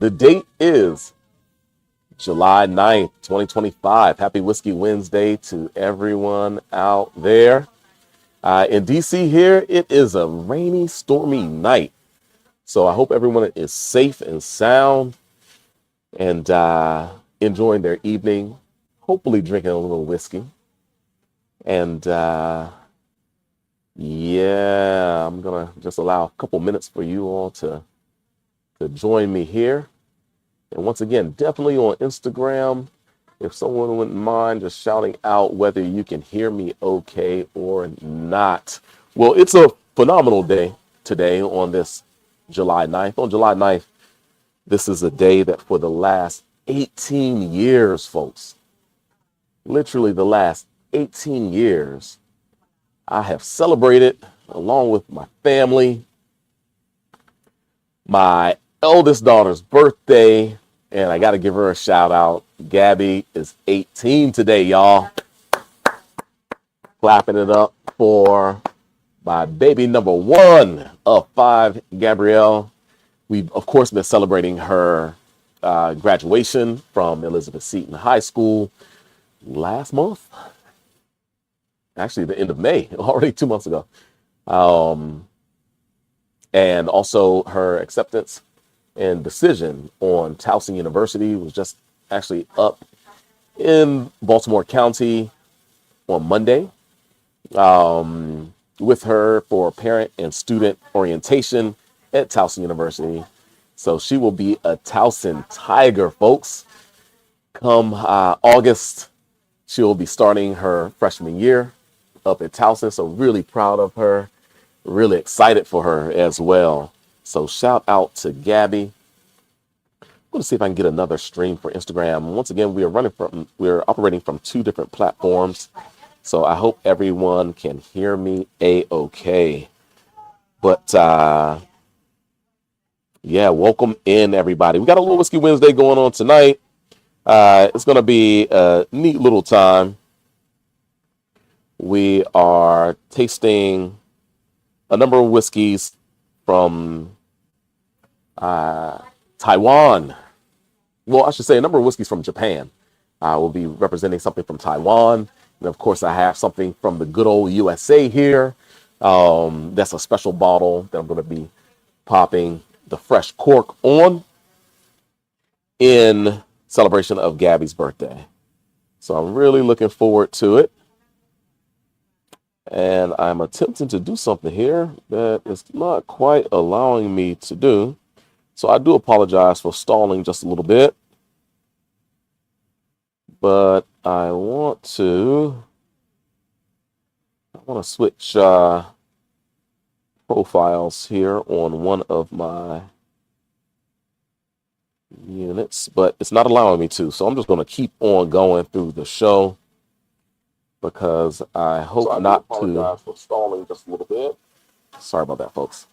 The date is July 9th, 2025. Happy Whiskey Wednesday to everyone out there. In DC here, it is a rainy, stormy night. So I hope everyone is safe and sound and enjoying their evening, hopefully drinking a little whiskey. And yeah, I'm going to just allow a couple minutes for you all to join me here. And once again, definitely on Instagram, if someone wouldn't mind just shouting out whether you can hear me okay or not. Well, it's a phenomenal day today on this July 9th. On July 9th, this is a day that for the last 18 years, folks, literally the last 18 years, I have celebrated along with my family, my eldest daughter's birthday, and I got to give her a shout out. Gabby is 18 today, y'all. Clapping it up for my baby number 1 of 5, Gabrielle. We've, of course, been celebrating her graduation from Elizabeth Seton High School last month. Actually, the end of May, already 2 months ago. And also her acceptance and decision on Towson University was just actually up in Baltimore County on Monday with her for parent and student orientation at Towson University. So she will be a Towson Tiger, folks. Come August, she will be starting her freshman year up at Towson. So really proud of her, really excited for her as well. So shout out to Gabby. I'm going to see if I can get another stream for Instagram. Once again, we're operating from 2 different platforms. So I hope everyone can hear me a-okay. But yeah, welcome in everybody. We got a little Whiskey Wednesday going on tonight. It's going to be a neat little time. We are tasting a number of whiskeys from Taiwan. Well, I should say a number of whiskeys from Japan. We'll be representing something from Taiwan. And of course, I have something from the good old USA here. That's a special bottle that I'm going to be popping the fresh cork on in celebration of Gabby's birthday. So I'm really looking forward to it. And I'm attempting to do something here that is not quite allowing me to do. So I do apologize for stalling just a little bit. But I want to switch profiles here on one of my units, but it's not allowing me to. So I'm just going to keep on going through the show because I hope not to. Apologize for stalling just a little bit. Sorry about that, folks.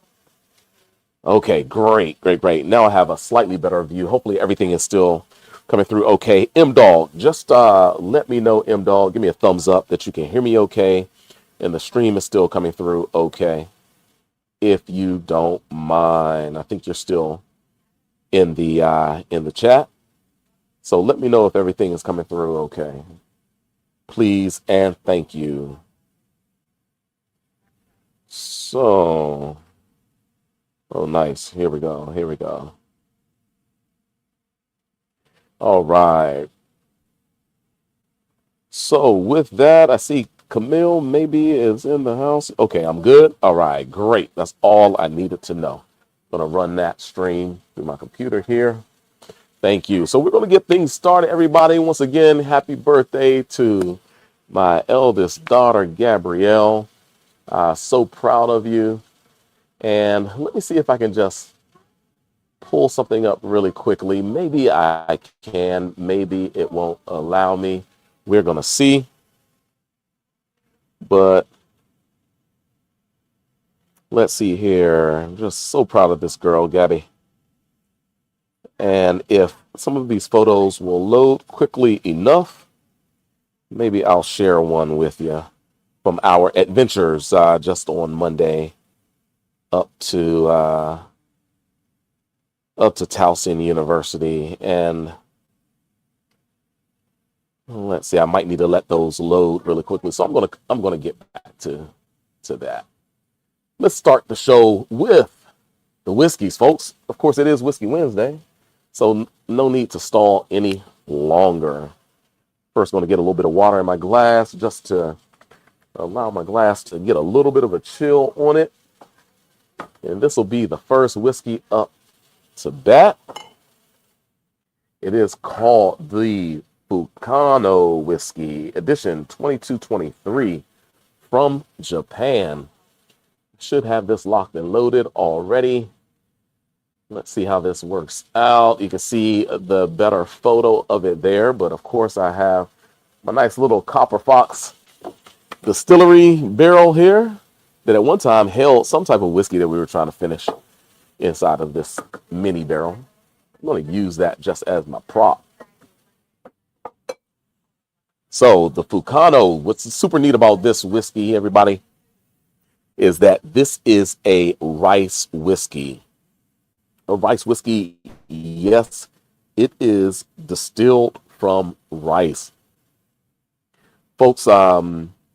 Okay, great. Now I have a slightly better view. Hopefully everything is still coming through okay. M-Dog, just let me know, M-Dog. Give me a thumbs up that you can hear me okay and the stream is still coming through okay. If you don't mind, I think you're still in the chat. So let me know if everything is coming through okay. Please and thank you. So, oh, nice. Here we go. All right. So with that, I see Camille maybe is in the house. Okay, I'm good. All right, great. That's all I needed to know. I'm going to run that stream through my computer here. Thank you. So we're going to get things started, everybody. Once again, happy birthday to my eldest daughter, Gabrielle. So proud of you. And let me see if I can just pull something up really quickly. Maybe I can. Maybe it won't allow me. We're going to see. But let's see here. I'm just so proud of this girl, Gabby. And if some of these photos will load quickly enough, maybe I'll share one with you from our adventures just on Monday up to up to Towson University. And let's see, I might need to let those load really quickly. So I'm gonna get back to that. Let's start the show with the whiskeys, folks. Of course, it is Whiskey Wednesday, so no need to stall any longer. First, going to get a little bit of water in my glass just to allow my glass to get a little bit of a chill on it. And this will be the first whiskey up to bat. It is called the Fukano Whiskey Edition 2223 from Japan. Should have this locked and loaded already. Let's see how this works out. You can see the better photo of it there, but of course I have my nice little Copper Fox distillery barrel here that at one time held some type of whiskey that we were trying to finish inside of this mini barrel. I'm going to use that just as my prop. So the Fukano, what's super neat about this whiskey, everybody, is that this is a rice whiskey. A rice whiskey, yes, it is distilled from rice. Folks,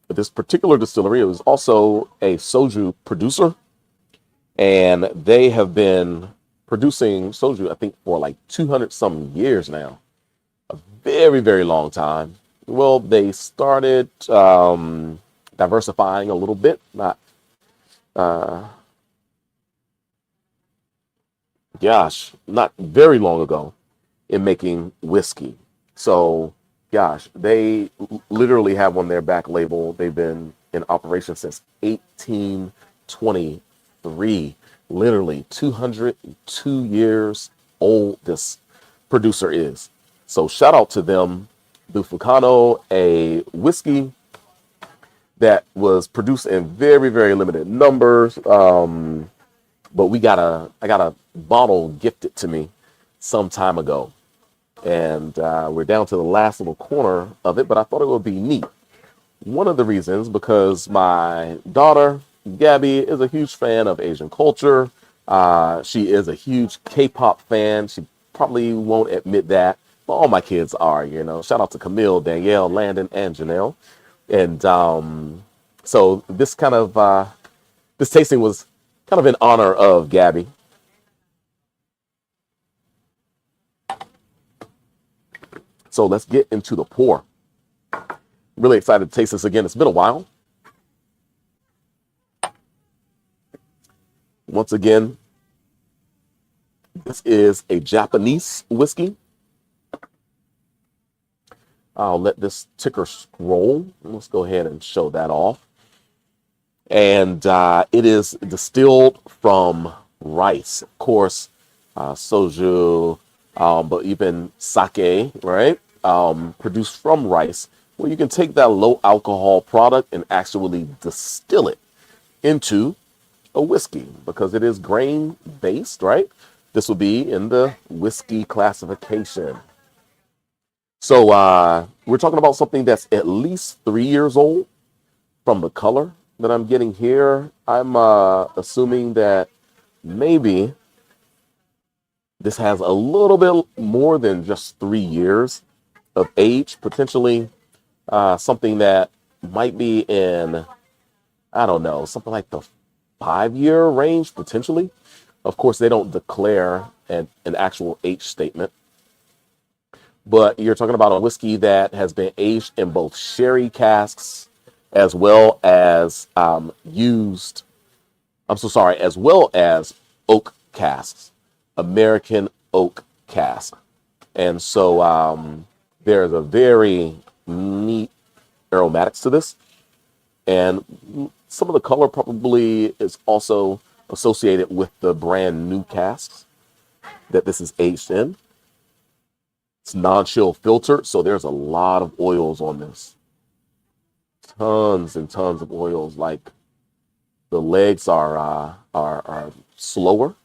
this particular distillery is also a soju producer, and they have been producing soju, I think, for like 200 some years now. A very, very long time. Well, they started diversifying a little bit, not very long ago in making whiskey. So, they literally have on their back label, they've been in operation since 1823. Literally 202 years old this producer is. So shout out to them. The Fukano, a whiskey that was produced in very, very limited numbers. But I got a bottle gifted to me some time ago. And we're down to the last little corner of it, but I thought it would be neat. One of the reasons, because my daughter, Gabby, is a huge fan of Asian culture. She is a huge K-pop fan. She probably won't admit that, but all my kids are, Shout out to Camille, Danielle, Landon, and Janelle. And so this this tasting was kind of in honor of Gabby. So let's get into the pour. Really excited to taste this again. It's been a while. Once again, this is a Japanese whiskey. I'll let this ticker scroll. Let's go ahead and show that off. And it is distilled from rice. Of course, soju, but even sake, right? Produced from rice. Well, you can take that low alcohol product and actually distill it into a whiskey because it is grain based, right? This will be in the whiskey classification. So we're talking about something that's at least 3 years old from the color that I'm getting here. I'm assuming that maybe this has a little bit more than just 3 years of age, potentially something that might be in, I don't know, something like the 5-year range, potentially. Of course, they don't declare an actual age statement. But you're talking about a whiskey that has been aged in both sherry casks as well as as well as oak casks, American oak cask. And so there's a very neat aromatics to this. And some of the color probably is also associated with the brand new casks that this is aged in. It's non-chill filtered, so there's a lot of oils on this. Tons and tons of oils. Like the legs are slower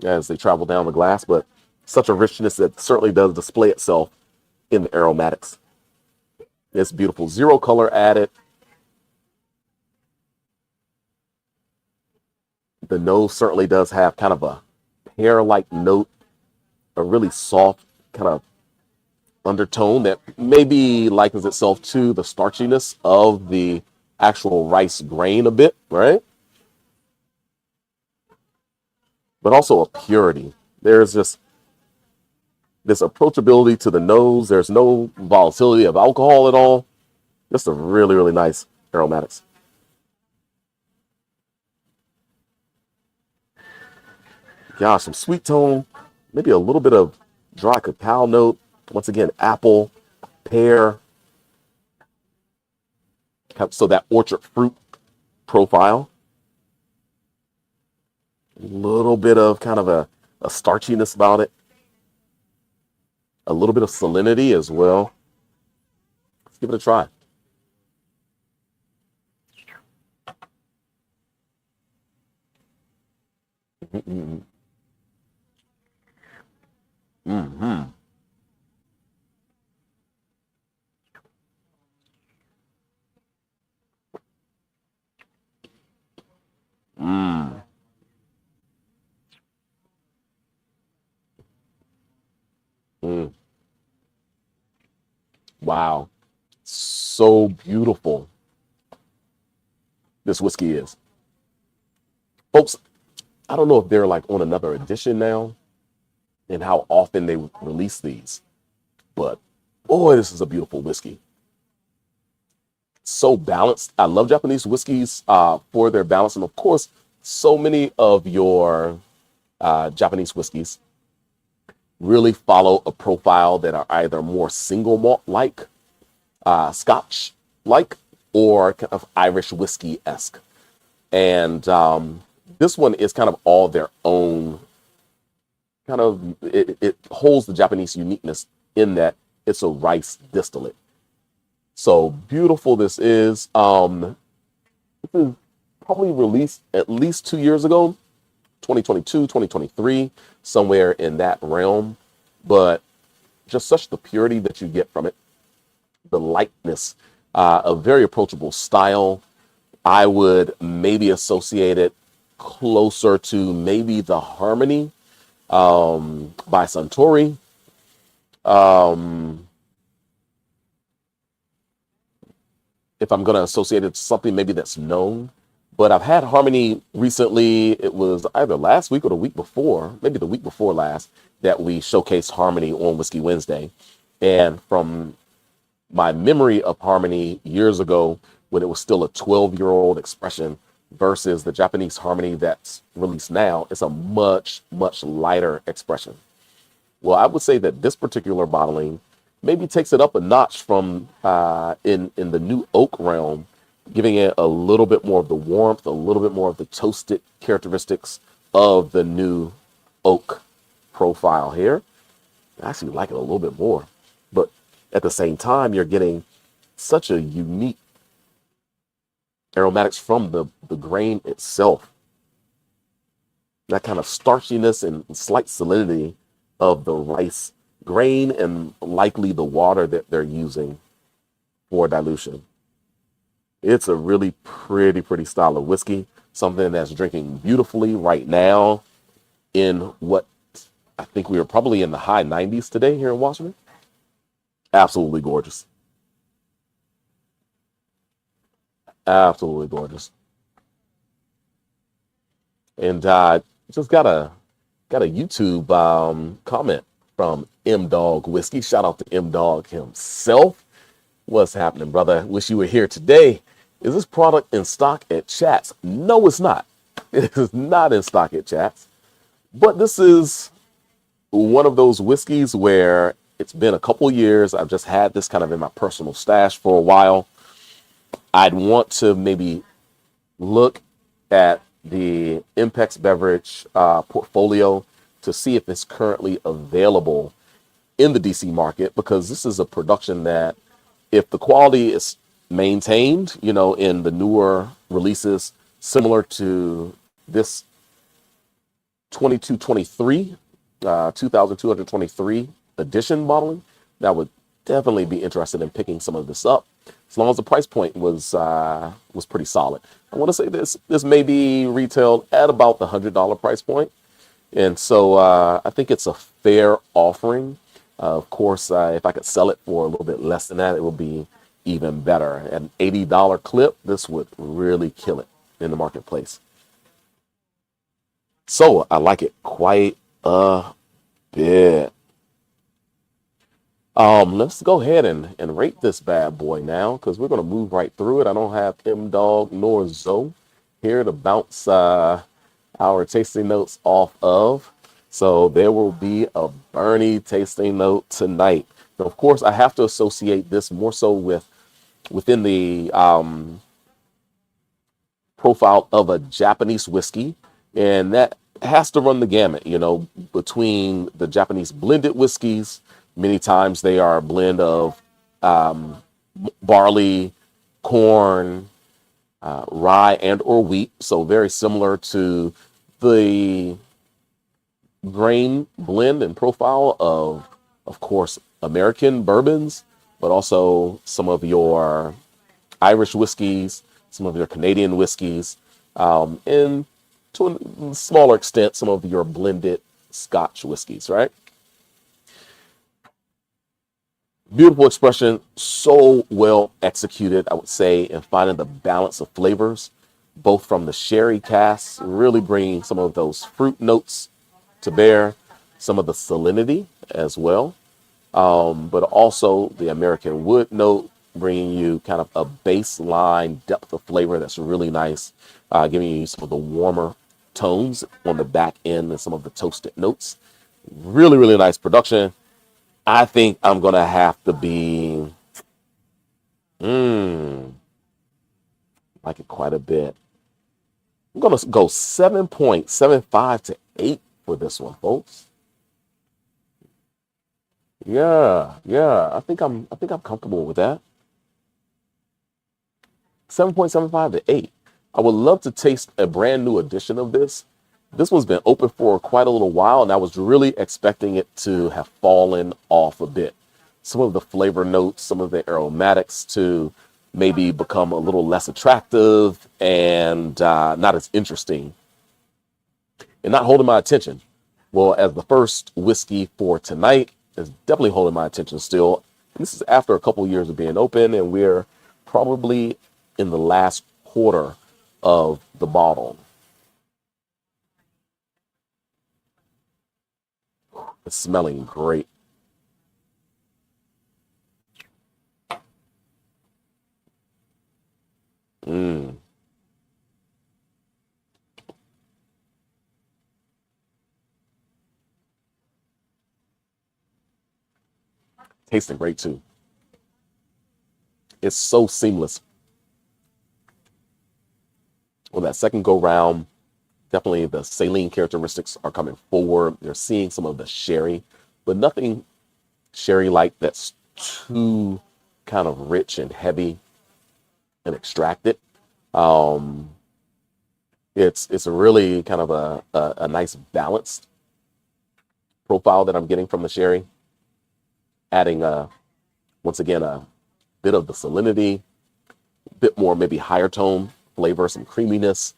as they travel down the glass, but such a richness that certainly does display itself in the aromatics. It's beautiful. Zero color added. The nose certainly does have kind of a pear-like note, a really soft kind of undertone that maybe likens itself to the starchiness of the actual rice grain a bit, right? But also a purity. There's just this approachability to the nose. There's no volatility of alcohol at all. Just a really, really nice aromatics. Gosh, some sweet tone, maybe a little bit of dry cacao note. Once again, apple, pear. So that orchard fruit profile. A little bit of kind of a starchiness about it. A little bit of salinity as well. Let's give it a try. Mm-hmm. Mm-hmm. Mm. Mm. Wow. So beautiful this whiskey is. Folks, I don't know if they're like on another edition now and how often they release these, but boy, this is a beautiful whiskey. So balanced. I love Japanese whiskeys for their balance. And of course, so many of your Japanese whiskeys really follow a profile that are either more single malt like, Scotch like, or kind of Irish whiskey esque. And this one is kind of all their own kind of, it holds the Japanese uniqueness in that it's a rice distillate. So beautiful this is. This is probably released at least 2 years ago, 2022, 2023, somewhere in that realm. But just such the purity that you get from it, the lightness, a very approachable style. I would maybe associate it closer to maybe the Harmony by Suntory. If I'm going to associate it to something maybe that's known. But I've had Harmony recently. It was either last week or the week before, maybe the week before last, that we showcased Harmony on Whiskey Wednesday. And from my memory of Harmony years ago, when it was still a 12-year-old expression versus the Japanese Harmony that's released now, it's a much, much lighter expression. Well, I would say that this particular bottling maybe takes it up a notch from in the new oak realm, giving it a little bit more of the warmth, a little bit more of the toasted characteristics of the new oak profile here. I actually like it a little bit more, but at the same time, you're getting such a unique aromatics from the grain itself. That kind of starchiness and slight salinity of the rice grain and likely the water that they're using for dilution. It's a really pretty style of whiskey, something that's drinking beautifully right now in what I think we are probably in the high 90s today here in Washington. Absolutely gorgeous. Absolutely gorgeous. And just got a YouTube comment from M Dog Whiskey. Shout out to M Dog himself. What's happening, brother? Wish you were here today. Is this product in stock at Chats? No, it's not. It is not in stock at Chats. But this is one of those whiskeys where it's been a couple years. I've just had this kind of in my personal stash for a while. I'd want to maybe look at the Impex Beverage portfolio to see if it's currently available in the DC market, because this is a production that, if the quality is maintained, in the newer releases, similar to this 2223, 2223 edition bottling, that would definitely be interested in picking some of this up as long as the price point was pretty solid. I want to say this may be retailed at about the $100 price point. And so I think it's a fair offering. Of course, if I could sell it for a little bit less than that, it would be even better. At an $80 clip, this would really kill it in the marketplace. So I like it quite a bit. Let's go ahead and rate this bad boy now, because we're going to move right through it. I don't have M-Dog nor Zoe here to bounce our tasting notes off of. So there will be a Burnie tasting note tonight. Now, of course, I have to associate this more so within the profile of a Japanese whiskey, and that has to run the gamut, between the Japanese blended whiskeys. Many times they are a blend of barley, corn, rye, and or wheat. So very similar to the grain blend and profile of course, American bourbons, but also some of your Irish whiskeys, some of your Canadian whiskeys, and to a smaller extent, some of your blended Scotch whiskeys, right? Beautiful expression, so well executed, I would say, in finding the balance of flavors, both from the sherry casks, really bringing some of those fruit notes to bear, some of the salinity as well, but also the American wood note, bringing you kind of a baseline depth of flavor that's really nice, giving you some of the warmer tones on the back end and some of the toasted notes. Really, really nice production. I think I'm going to have to be, like it quite a bit. I'm going to go 7.75 to 8 for this one, folks. Yeah. I think I'm comfortable with that. 7.75 to 8. I would love to taste a brand new edition of this. This one's been open for quite a little while, and I was really expecting it to have fallen off a bit. Some of the flavor notes, some of the aromatics to maybe become a little less attractive and not as interesting, and not holding my attention. Well, as the first whiskey for tonight is definitely holding my attention still. This is after a couple years of being open, and we're probably in the last quarter of the bottle. It's smelling great. Tasting great too. It's so seamless. Well, that second go round, definitely the saline characteristics are coming forward. You're seeing some of the sherry, but nothing sherry-like that's too kind of rich and heavy and extracted. It's a really kind of a nice balanced profile that I'm getting from the sherry, adding once again a bit of the salinity, a bit more maybe higher tone flavor, some creaminess.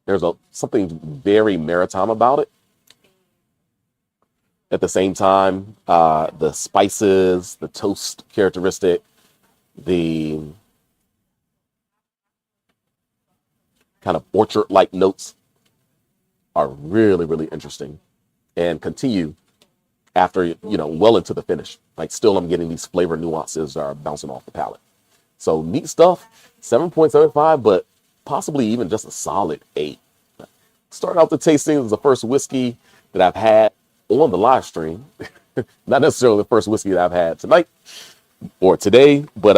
There's something very maritime about it. At the same time, the spices, the toast characteristic, the kind of orchard-like notes are really, really interesting and continue after, well into the finish. Like still I'm getting these flavor nuances that are bouncing off the palate. So neat stuff, 7.75, but possibly even just a solid 8. Start out the tasting. This is the first whiskey that I've had on the live stream. Not necessarily the first whiskey that I've had tonight or today, but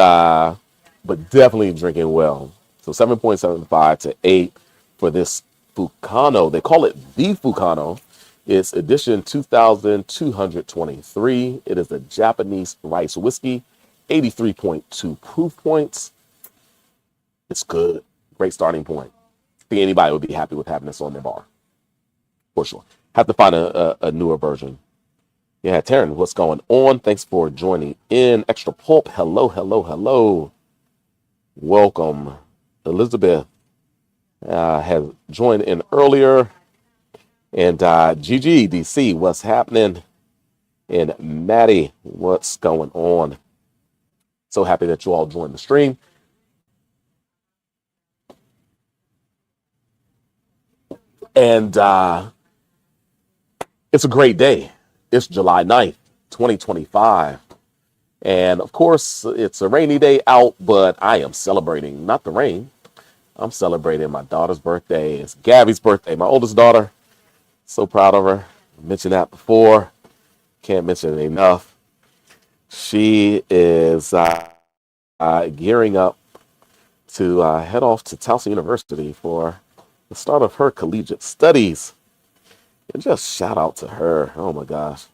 definitely drinking well. So 7.75 to 8 for this Fukano. They call it the Fukano. It's edition 2223. It is a Japanese rice whiskey, 83.2 proof points. It's good. Great starting point. I think anybody would be happy with having this on their bar. For sure. Have to find a newer version. Yeah, Taryn, what's going on? Thanks for joining in. Extra Pulp, hello, hello, hello. Welcome. Elizabeth has joined in earlier. And GGDC, what's happening? And Maddie, what's going on? So happy that you all joined the stream. And it's a great day. It's July 9th, 2025. And of course, it's a rainy day out, but I am celebrating, not the rain. I'm celebrating my daughter's birthday. It's Gabby's birthday, my oldest daughter. So proud of her. I mentioned that before. Can't mention it enough. She is gearing up to head off to Towson University for the start of her collegiate studies. And just shout out to her. Oh my gosh.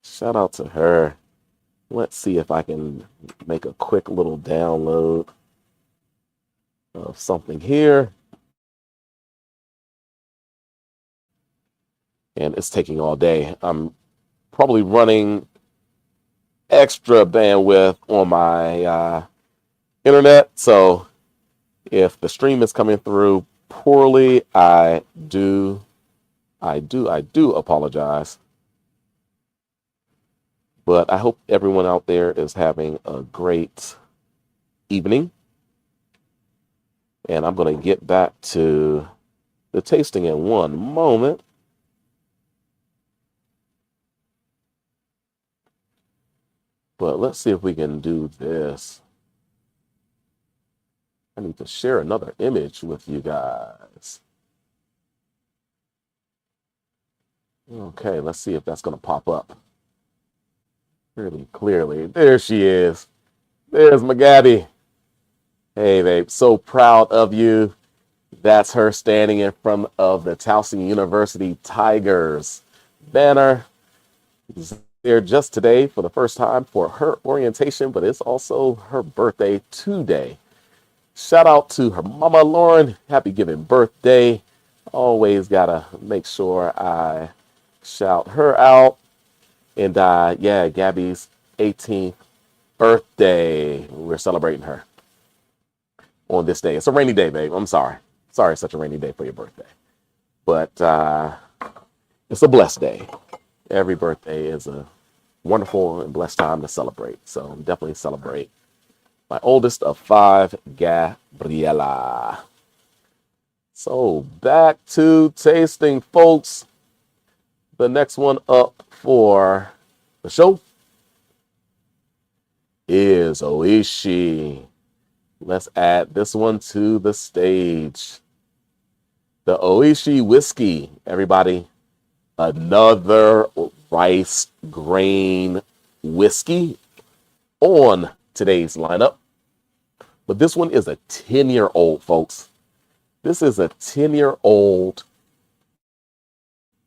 Shout out to her. Let's see if I can make a quick little download of something here. And it's taking all day. I'm probably running extra bandwidth on my internet. So if the stream is coming through poorly, I do apologize. But I hope everyone out there is having a great evening. And I'm going to get back to the tasting in one moment. But let's see if we can do this. I need to share another image with you guys. Okay, let's see if that's going to pop up really clearly. There she is. There's my Gabby. Hey, babe, so proud of you. That's her standing in front of the Towson University Tigers banner. There just today for the first time for her orientation, but it's also her birthday today. Shout out to her mama, Lauren. Happy giving birthday. Always gotta make sure I shout her out. And yeah, Gabby's 18th birthday. We're celebrating her on this day. It's a rainy day, babe. I'm sorry. Sorry it's such a rainy day for your birthday. But it's a blessed day. Every birthday is a wonderful and blessed time to celebrate. So definitely celebrate my oldest of 5, Gabriella. So back to tasting, folks. The next one up for the show is Ohishi. Let's add this one to the stage. The Ohishi whiskey, everybody. Another rice grain whiskey on today's lineup. But this one is a 10-year-old, folks. This is a 10-year-old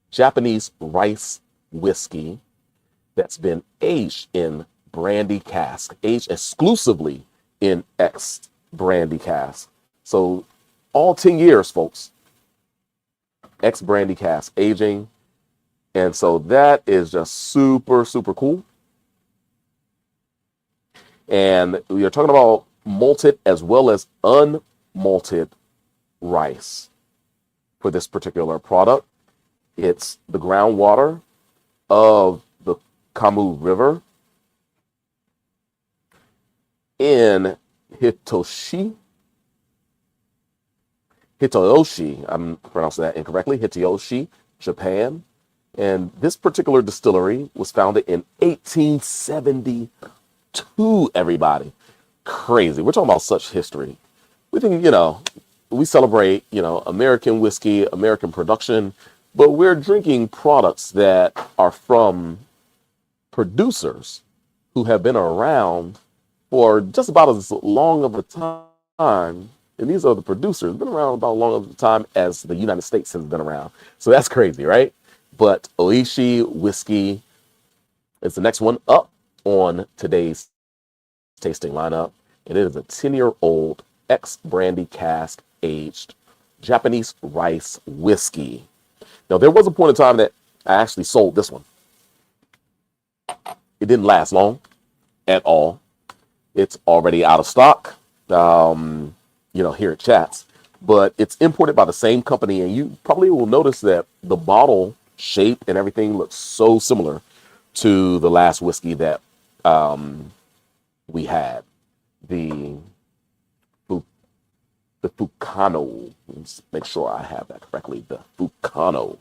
Japanese rice whiskey that's been aged in Brandy cask, aged exclusively in ex-Brandy cask. So all 10 years, folks, ex-Brandy cask aging. And so that is just super, super cool. And we are talking about malted as well as unmalted rice for this particular product. It's the groundwater of the Kamu River in Hitoyoshi, I'm pronouncing that incorrectly, Hitoyoshi, Japan. And this particular distillery was founded in 1872, everybody. Crazy. We're talking about such history. We think, we celebrate, American whiskey, American production, but we're drinking products that are from producers who have been around for just about as long of a time. And these are the producers, been around about as long of a time as the United States has been around. So that's crazy, right? But Ohishi whiskey is the next one up on today's tasting lineup. And it is a 10-year-old ex-Brandy cask aged Japanese rice whiskey. Now, there was a point in time that I actually sold this one. It didn't last long at all. It's already out of stock, here at Chats, but it's imported by the same company. And you probably will notice that the bottle shape and everything looks so similar to the last whiskey that we had. The the Fukano. Let's make sure I have that correctly. The Fukano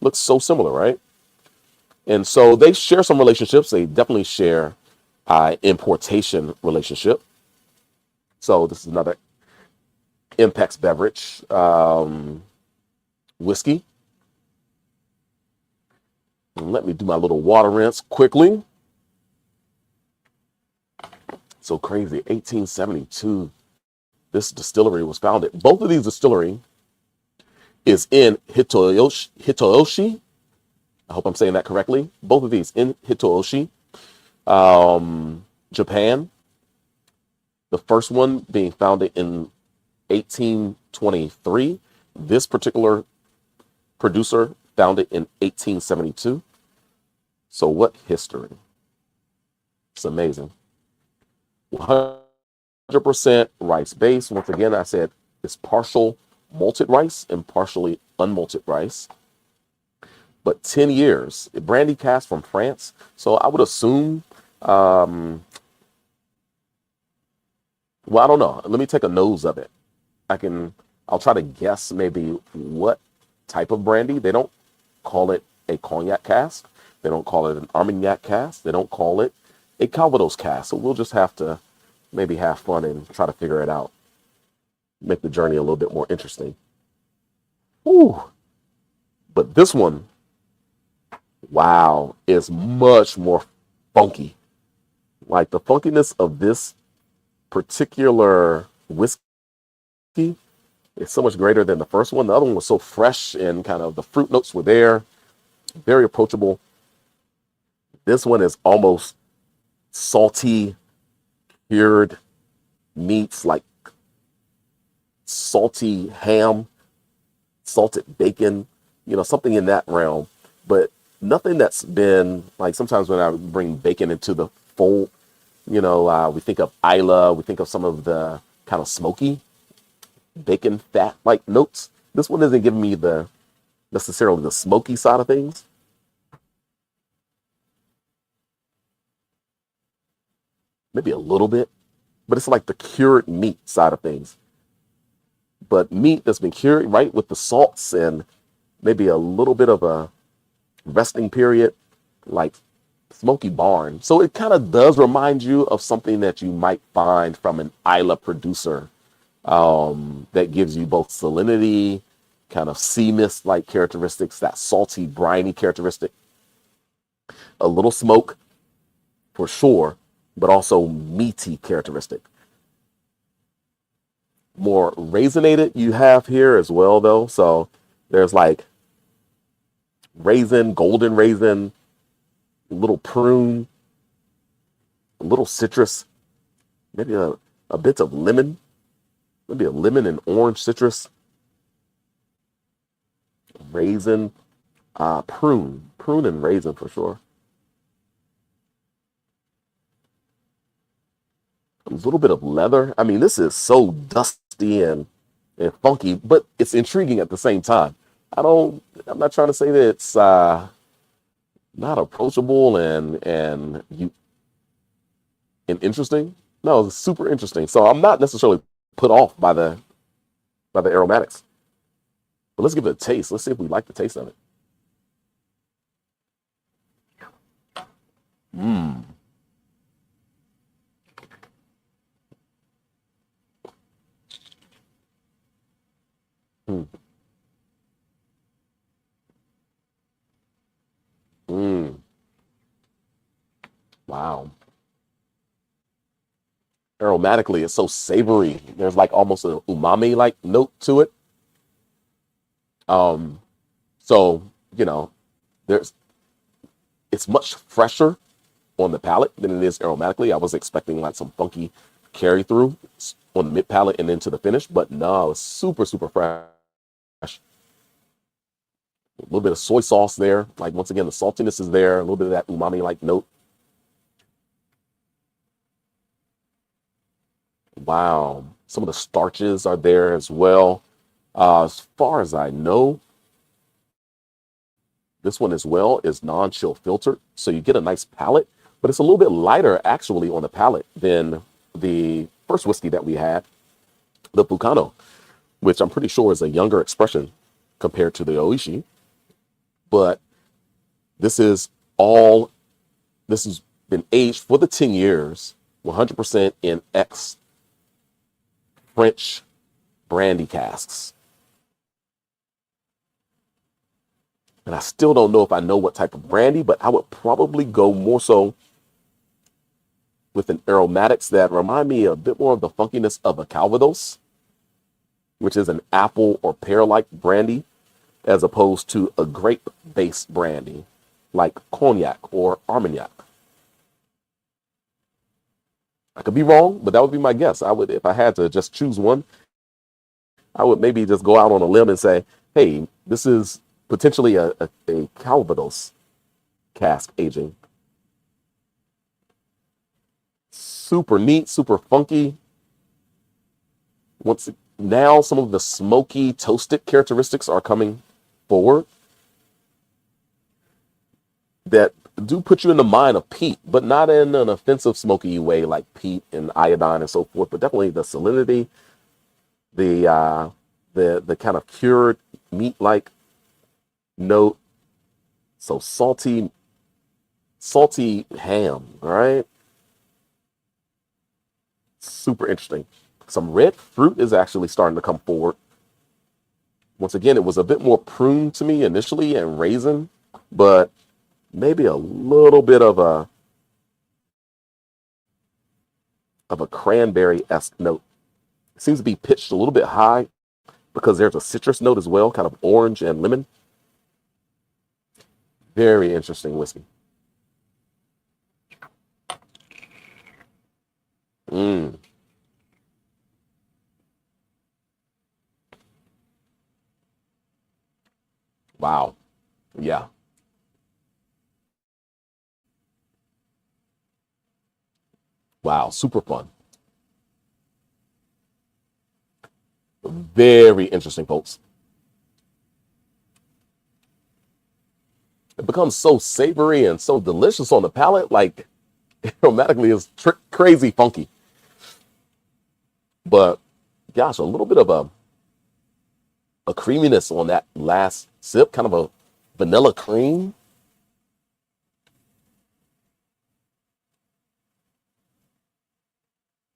looks so similar, right? And so they share some relationships. They definitely share importation relationship. So this is another Impex beverage, whiskey. And let me do my little water rinse quickly. So crazy, 1872. This distillery was founded. Both of these distillery is in Hitoyoshi. I hope I'm saying that correctly. Both of these in Hitoyoshi, Japan. The first one being founded in 1823. This particular producer founded in 1872. So what history? It's amazing. 100% rice base. Once again, I said it's partial malted rice and partially unmalted rice. But 10 years. Brandy cask from France. So I would assume, well, I don't know. Let me take a nose of it. I'll try to guess maybe what type of brandy. They don't call it a cognac cask. They don't call it an Armagnac cask. They don't call it a Calvados cask. So we'll just have to maybe have fun and try to figure it out. Make the journey a little bit more interesting. Ooh. But this one, wow, is much more funky. Like the funkiness of this particular whiskey is so much greater than the first one. The other one was so fresh and kind of the fruit notes were there, very approachable. This one is almost salty, cured meats, like salty ham, salted bacon, something in that realm. But nothing that's been like, sometimes when I bring bacon into the fold, we think of Isla, we think of some of the kind of smoky bacon fat like notes. This one isn't giving me necessarily the smoky side of things. Maybe a little bit, but it's like the cured meat side of things. But meat that's been cured, right, with the salts and maybe a little bit of a resting period, like smoky barn. So it kind of does remind you of something that you might find from an Isla producer, that gives you both salinity, kind of sea mist like characteristics, that salty, briny characteristic, a little smoke for sure, but also meaty characteristic. More raisinated you have here as well, though. So there's like raisin, golden raisin, little prune, a little citrus, maybe a bit of lemon, maybe a lemon and orange citrus, raisin, prune and raisin for sure. A little bit of leather. I mean, this is so dusty and funky, but it's intriguing at the same time. I'm not trying to say that it's not approachable and interesting. No, it's super interesting. So I'm not necessarily put off by the aromatics. But let's give it a taste. Let's see if we like the taste of it. Mmm. Mm. Mm. Wow. Aromatically, it's so savory. There's like almost an umami like note to it. So it's much fresher on the palate than it is aromatically. I was expecting like some funky carry through on the mid palate and into the finish, but no, it's super, super fresh. A little bit of soy sauce there. Like once again, the saltiness is there. A little bit of that umami like note. Wow. Some of the starches are there as well. As far as I know, this one as well is non-chill filtered. So you get a nice palate, but it's a little bit lighter actually on the palate than the first whiskey that we had, the Fukano, which I'm pretty sure is a younger expression compared to the Ohishi. But this is all, this has been aged for the 10 years, 100% in ex French brandy casks. And I still don't know if I know what type of brandy, but I would probably go more so with an aromatics that remind me a bit more of the funkiness of a Calvados, which is an apple or pear-like brandy, as opposed to a grape-based brandy like cognac or armagnac. I could be wrong, but that would be my guess. I would, if I had to just choose one, I would maybe just go out on a limb and say, hey, this is potentially a Calvados cask aging. Super neat, super funky. Now some of the smoky, toasted characteristics are coming forward that do put you in the mind of peat, but not in an offensive smoky way like peat and iodine and so forth, but definitely the salinity, the kind of cured meat-like note. So salty ham, right? Super interesting. Some red fruit is actually starting to come forward. Once again, it was a bit more prune to me initially and raisin, but maybe a little bit of a cranberry-esque note. It seems to be pitched a little bit high because there's a citrus note as well, kind of orange and lemon. Very interesting whiskey. Wow. Yeah. Wow. Super fun. Very interesting, folks. It becomes so savory and so delicious on the palate, like aromatically is crazy funky. But gosh, a little bit of a creaminess on that last sip, kind of a vanilla cream.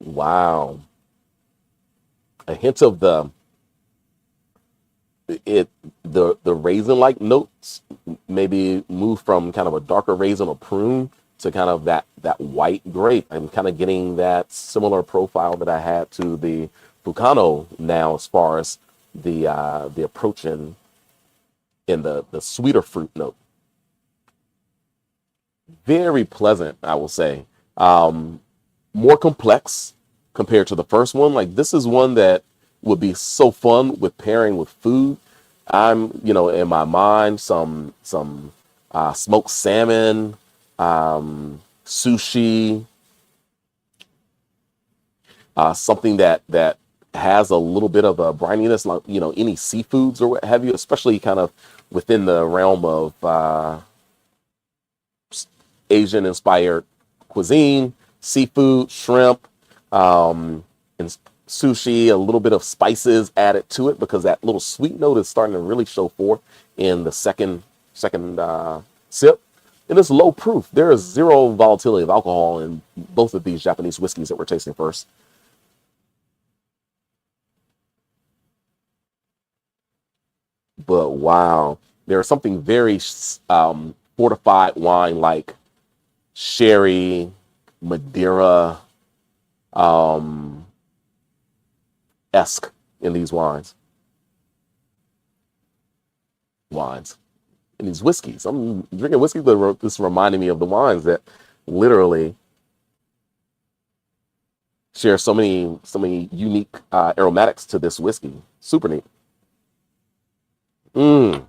Wow. A hint of the raisin-like notes maybe move from kind of a darker raisin or prune to kind of that white grape. I'm kind of getting that similar profile that I had to the Fukano now, as far as the approach in the sweeter fruit note. Very pleasant, I will say. More complex compared to the first one. Like, this is one that would be so fun with pairing with food. I'm, in my mind, some smoked salmon, sushi, something that has a little bit of a brininess, like, any seafoods or what have you, especially kind of within the realm of Asian inspired cuisine, seafood, shrimp, and sushi, a little bit of spices added to it, because that little sweet note is starting to really show forth in the second sip. And it's low proof. There is zero volatility of alcohol in both of these Japanese whiskeys that we're tasting first. But wow, there's something very fortified wine like sherry, Madeira, esque in these wines. In these whiskeys. I'm drinking whiskey, but this reminding me of the wines that literally share so many unique aromatics to this whiskey. Super neat. Do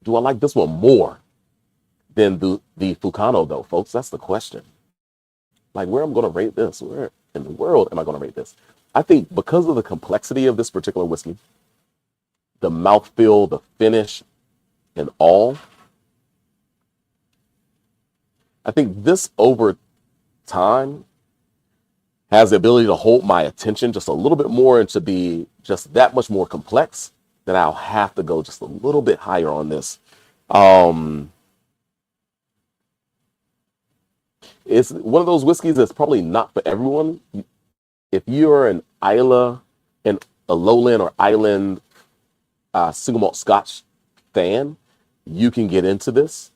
I like this one more than the Fukano though, folks? That's the question. Like, where I'm going to rate this? Where in the world am I going to rate this? I think because of the complexity of this particular whiskey, the mouthfeel, the finish, and all, I think this over time has the ability to hold my attention just a little bit more and to be just that much more complex, then I'll have to go just a little bit higher on this. It's one of those whiskeys that's probably not for everyone. If you're an Isla and a lowland or island single malt Scotch fan, you can get into this.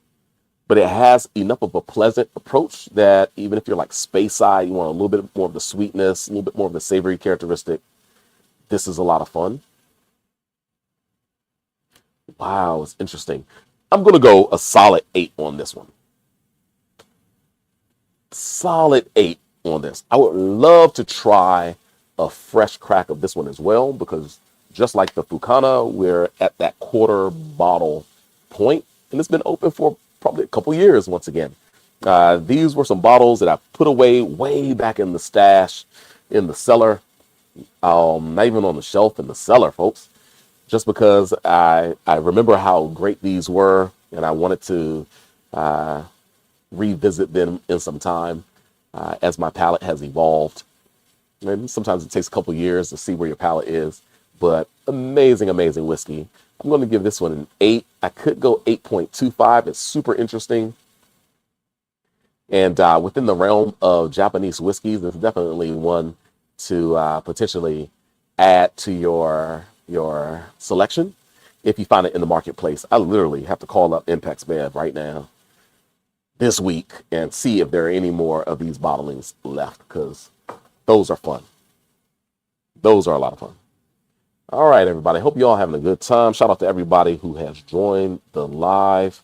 But it has enough of a pleasant approach that even if you're like space side, you want a little bit more of the sweetness, a little bit more of the savory characteristic, this is a lot of fun. Wow, it's interesting. I'm going to go a solid 8 on this one. Solid 8 on this. I would love to try a fresh crack of this one as well, because just like the Fukano, we're at that quarter bottle point, and it's been open for probably a couple years once again. These were some bottles that I put away way back in the stash, in the cellar, not even on the shelf, in the cellar, folks, just because I remember how great these were, and I wanted to revisit them in some time as my palate has evolved. And sometimes it takes a couple years to see where your palate is, but amazing, amazing whiskey. I'm going to give this one an 8. I could go 8.25. It's super interesting. And within the realm of Japanese whiskeys, there's definitely one to potentially add to your selection if you find it in the marketplace. I literally have to call up Impex Bev right now this week and see if there are any more of these bottlings left, because those are fun. Those are a lot of fun. All right, everybody. Hope you all having a good time. Shout out to everybody who has joined the live,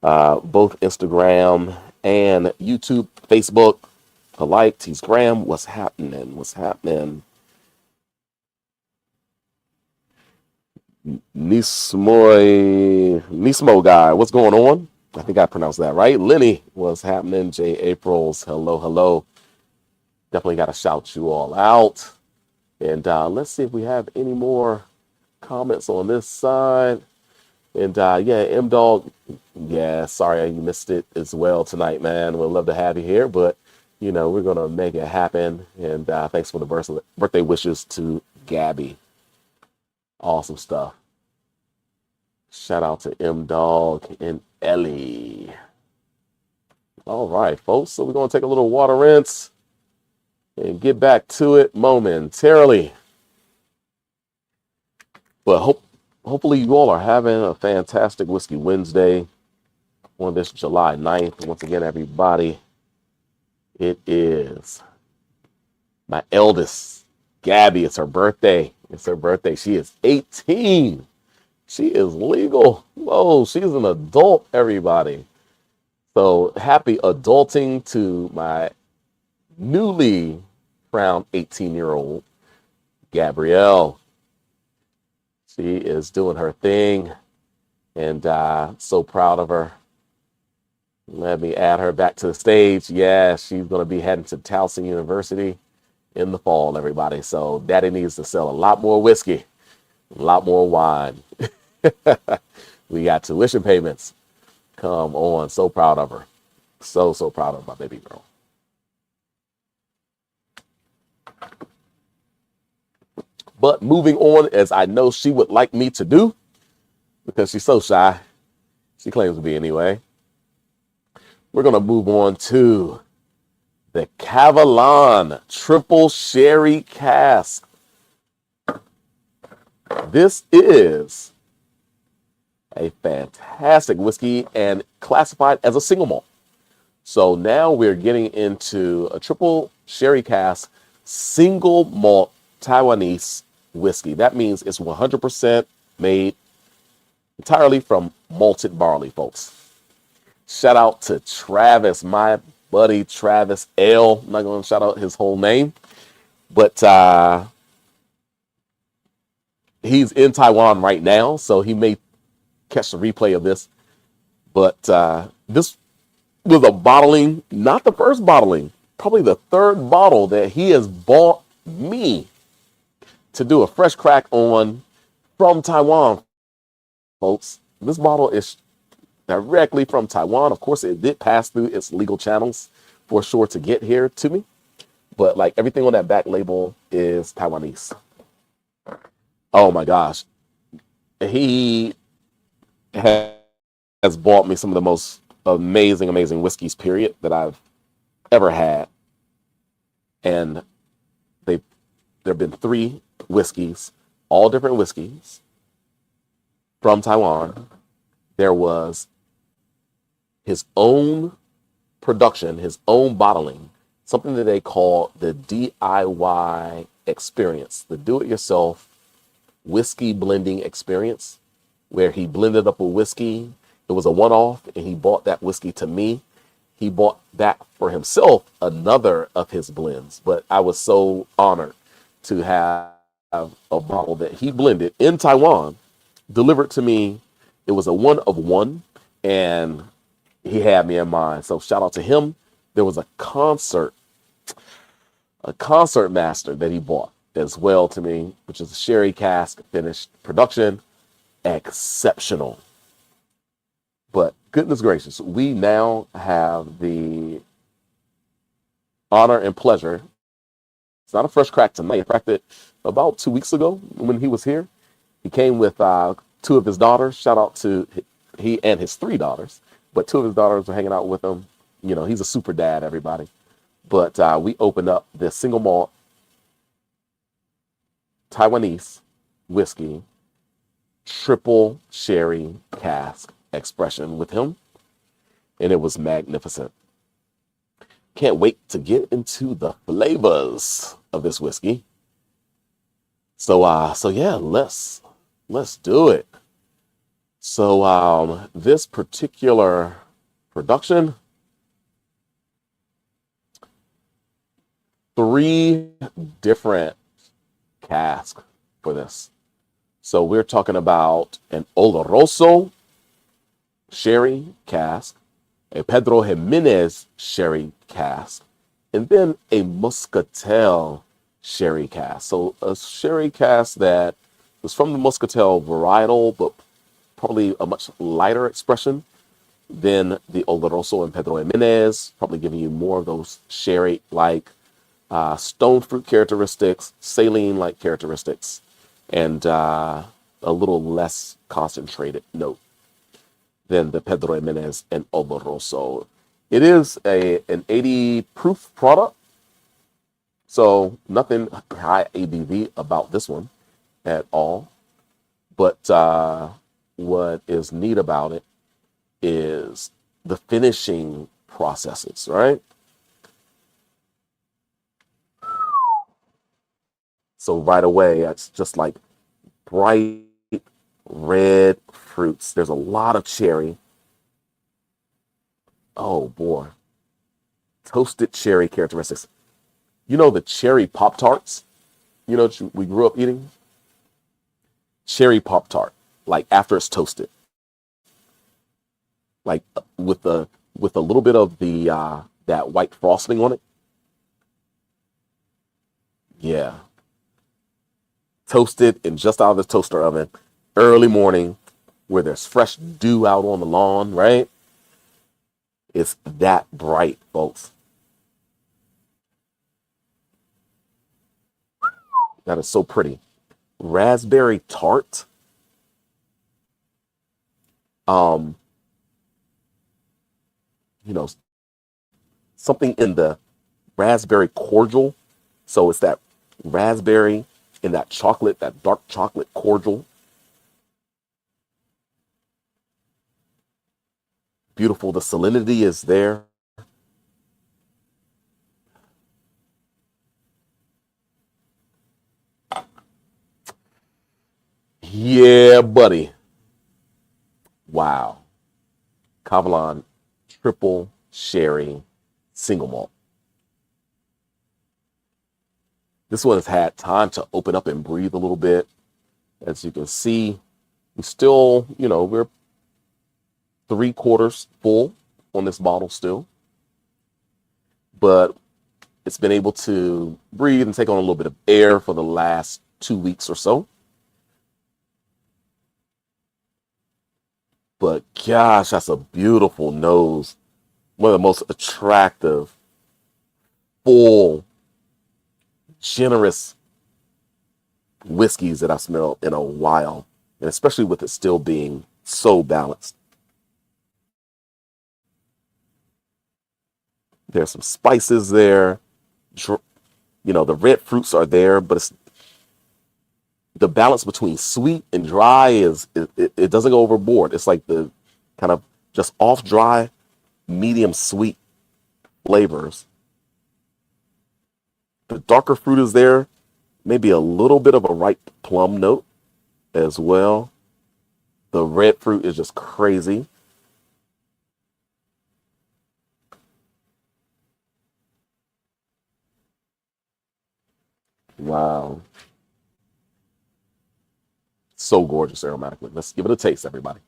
both Instagram and YouTube, Facebook. Polite, Tees Graham, what's happening? What's happening? Nismo guy, what's going on? I think I pronounced that right. Lenny, what's happening? J. Aprils, hello, hello. Definitely got to shout you all out. And let's see if we have any more comments on this side. And yeah, M-Dog, yeah, sorry you missed it as well tonight, man. We'd love to have you here, but, you know, we're going to make it happen. And thanks for the birthday wishes to Gabby. Awesome stuff. Shout out to M-Dog and Ellie. All right, folks. So we're going to take a little water rinse and get back to it momentarily. But hopefully you all are having a fantastic Whiskey Wednesday on this July 9th. Once again, everybody, it is my eldest, Gabby. It's her birthday. It's her birthday. She is 18. She is legal. Whoa, she's an adult, everybody. So happy adulting to my newly crowned 18-year-old Gabrielle. She is doing her thing, and so proud of her. Let me add her back to the stage. Yeah, she's going to be heading to Towson University in the fall, everybody. So daddy needs to sell a lot more whiskey, a lot more wine. We got tuition payments. Come on. So proud of her. So proud of my baby girl. But moving on, as I know she would like me to do, because she's so shy. She claims to be anyway. We're going to move on to the Kavalan Triple Sherry Cask. This is a fantastic whiskey and classified as a single malt. So now we're getting into a triple sherry cask, single malt Taiwanese whiskey. That means it's 100% made entirely from malted barley, folks. Shout out to Travis, my buddy Travis L. I'm not going to shout out his whole name, but he's in Taiwan right now, so he may catch the replay of this. But this was a bottling, not the first bottling probably the third bottle that he has bought me to do a fresh crack on from Taiwan, folks. This bottle is directly from Taiwan. Of course, it did pass through its legal channels for sure to get here to me. But like everything on that back label is Taiwanese. Oh my gosh. He has bought me some of the most amazing whiskeys, period, that I've ever had. And there have been 3 whiskeys, all different whiskeys from Taiwan. There was his own production, his own bottling, something that they call the DIY experience, the do-it-yourself whiskey blending experience, where he blended up a whiskey. It was a one-off, and he bought that whiskey to me. He bought that for himself, another of his blends. But I was so honored to have a bottle that he blended in Taiwan delivered to me. It was a one of one, and he had me in mind. So shout out to him. There was a concert master that he bought as well to me, which is a sherry cask finished production. Exceptional. But goodness gracious, we now have the honor and pleasure. It's not a fresh crack tonight. I cracked it about 2 weeks ago when he was here. He came with 2 of his daughters. Shout out to he and his 3 daughters. But 2 of his daughters were hanging out with him. You know, he's a super dad, everybody. But we opened up this single malt Taiwanese whiskey, triple sherry cask expression with him. And it was magnificent. Can't wait to get into the flavors of this whiskey. So yeah, let's do it. So this particular production, 3 different casks for this. So we're talking about an Oloroso sherry cask, a Pedro Ximénez sherry cask, and then a Moscatel sherry cask. So a sherry cask that was from the Moscatel varietal, but probably a much lighter expression than the Oloroso and Pedro Ximénez, probably giving you more of those sherry-like stone fruit characteristics, saline-like characteristics, and a little less concentrated note than the Pedro Ximénez and Oloroso. It is an 80 proof product, so nothing high ABV about this one at all. But what is neat about it is the finishing processes, right? So right away, it's just like bright red fruits. There's a lot of cherry. Oh boy. Toasted cherry characteristics. You know the cherry Pop-Tarts? You know what we grew up eating? Cherry Pop-Tart, like after it's toasted. Like with a little bit of the that white frosting on it. Yeah. Toasted and just out of the toaster oven, early morning, where there's fresh dew out on the lawn, right? It's that bright, folks. That is so pretty. Raspberry tart. You know, something in the raspberry cordial. So it's that raspberry in that chocolate, that dark chocolate cordial. Beautiful. The salinity is there. Yeah, buddy. Wow. Kavalan triple sherry single malt. This one has had time to open up and breathe a little bit. As you can see, we still, we're 3/4 full on this bottle still. But It's been able to breathe and take on a little bit of air for the last 2 weeks or so. But gosh, that's a beautiful nose. One of the most attractive, full, generous whiskeys that I've smelled in a while. And especially with it still being so balanced. There's some spices there. The red fruits are there, but it's the balance between sweet and dry it doesn't go overboard. It's like the kind of just off dry, medium sweet flavors. The darker fruit is there, maybe a little bit of a ripe plum note as well. The red fruit is just crazy. Wow. So gorgeous aromatically. Let's give it a taste, everybody.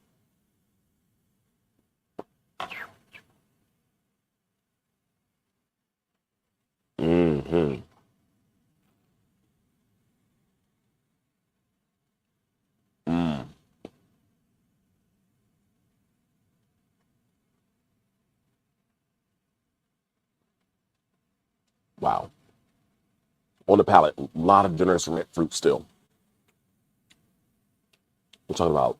Mm-hmm. Mm. Wow. On the palate, a lot of generous red fruit still. We're talking about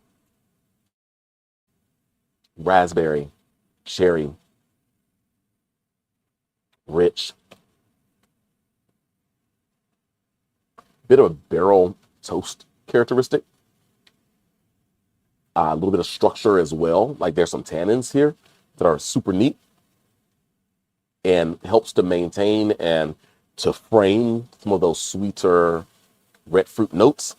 raspberry, cherry, rich, bit of a barrel toast characteristic. A little bit of structure as well. Like there's some tannins here that are super neat and helps to maintain and to frame some of those sweeter red fruit notes.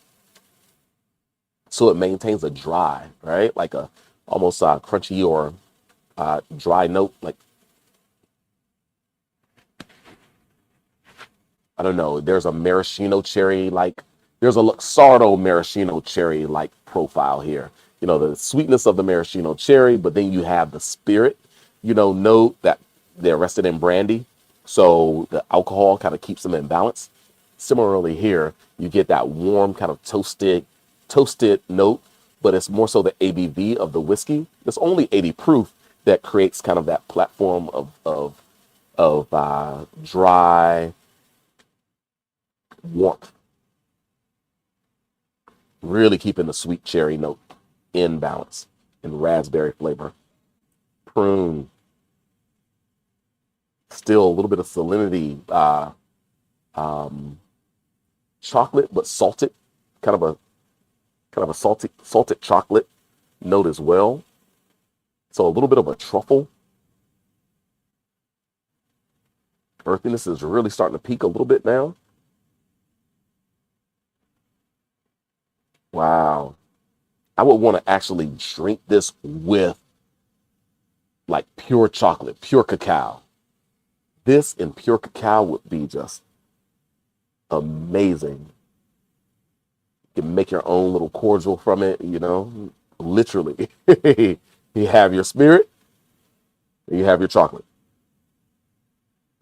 So it maintains a dry, right? Like a almost crunchy or dry note. Like, I don't know, there's a maraschino cherry, like there's a Luxardo maraschino cherry like profile here. The sweetness of the maraschino cherry, but then you have the spirit, note that they're rested in brandy. So the alcohol kind of keeps them in balance. Similarly here, you get that warm kind of toasted note, but it's more so the ABV of the whiskey. It's only 80 proof that creates kind of that platform of dry warmth, really keeping the sweet cherry note in balance and raspberry flavor. Prune, still a little bit of salinity, chocolate but salted, kind of a salted chocolate note as well. So a little bit of a truffle. Earthiness is really starting to peak a little bit now. Wow. I would want to actually drink this with like pure chocolate, pure cacao. This and pure cacao would be just amazing. You can make your own little cordial from it, literally. You have your spirit, and you have your chocolate.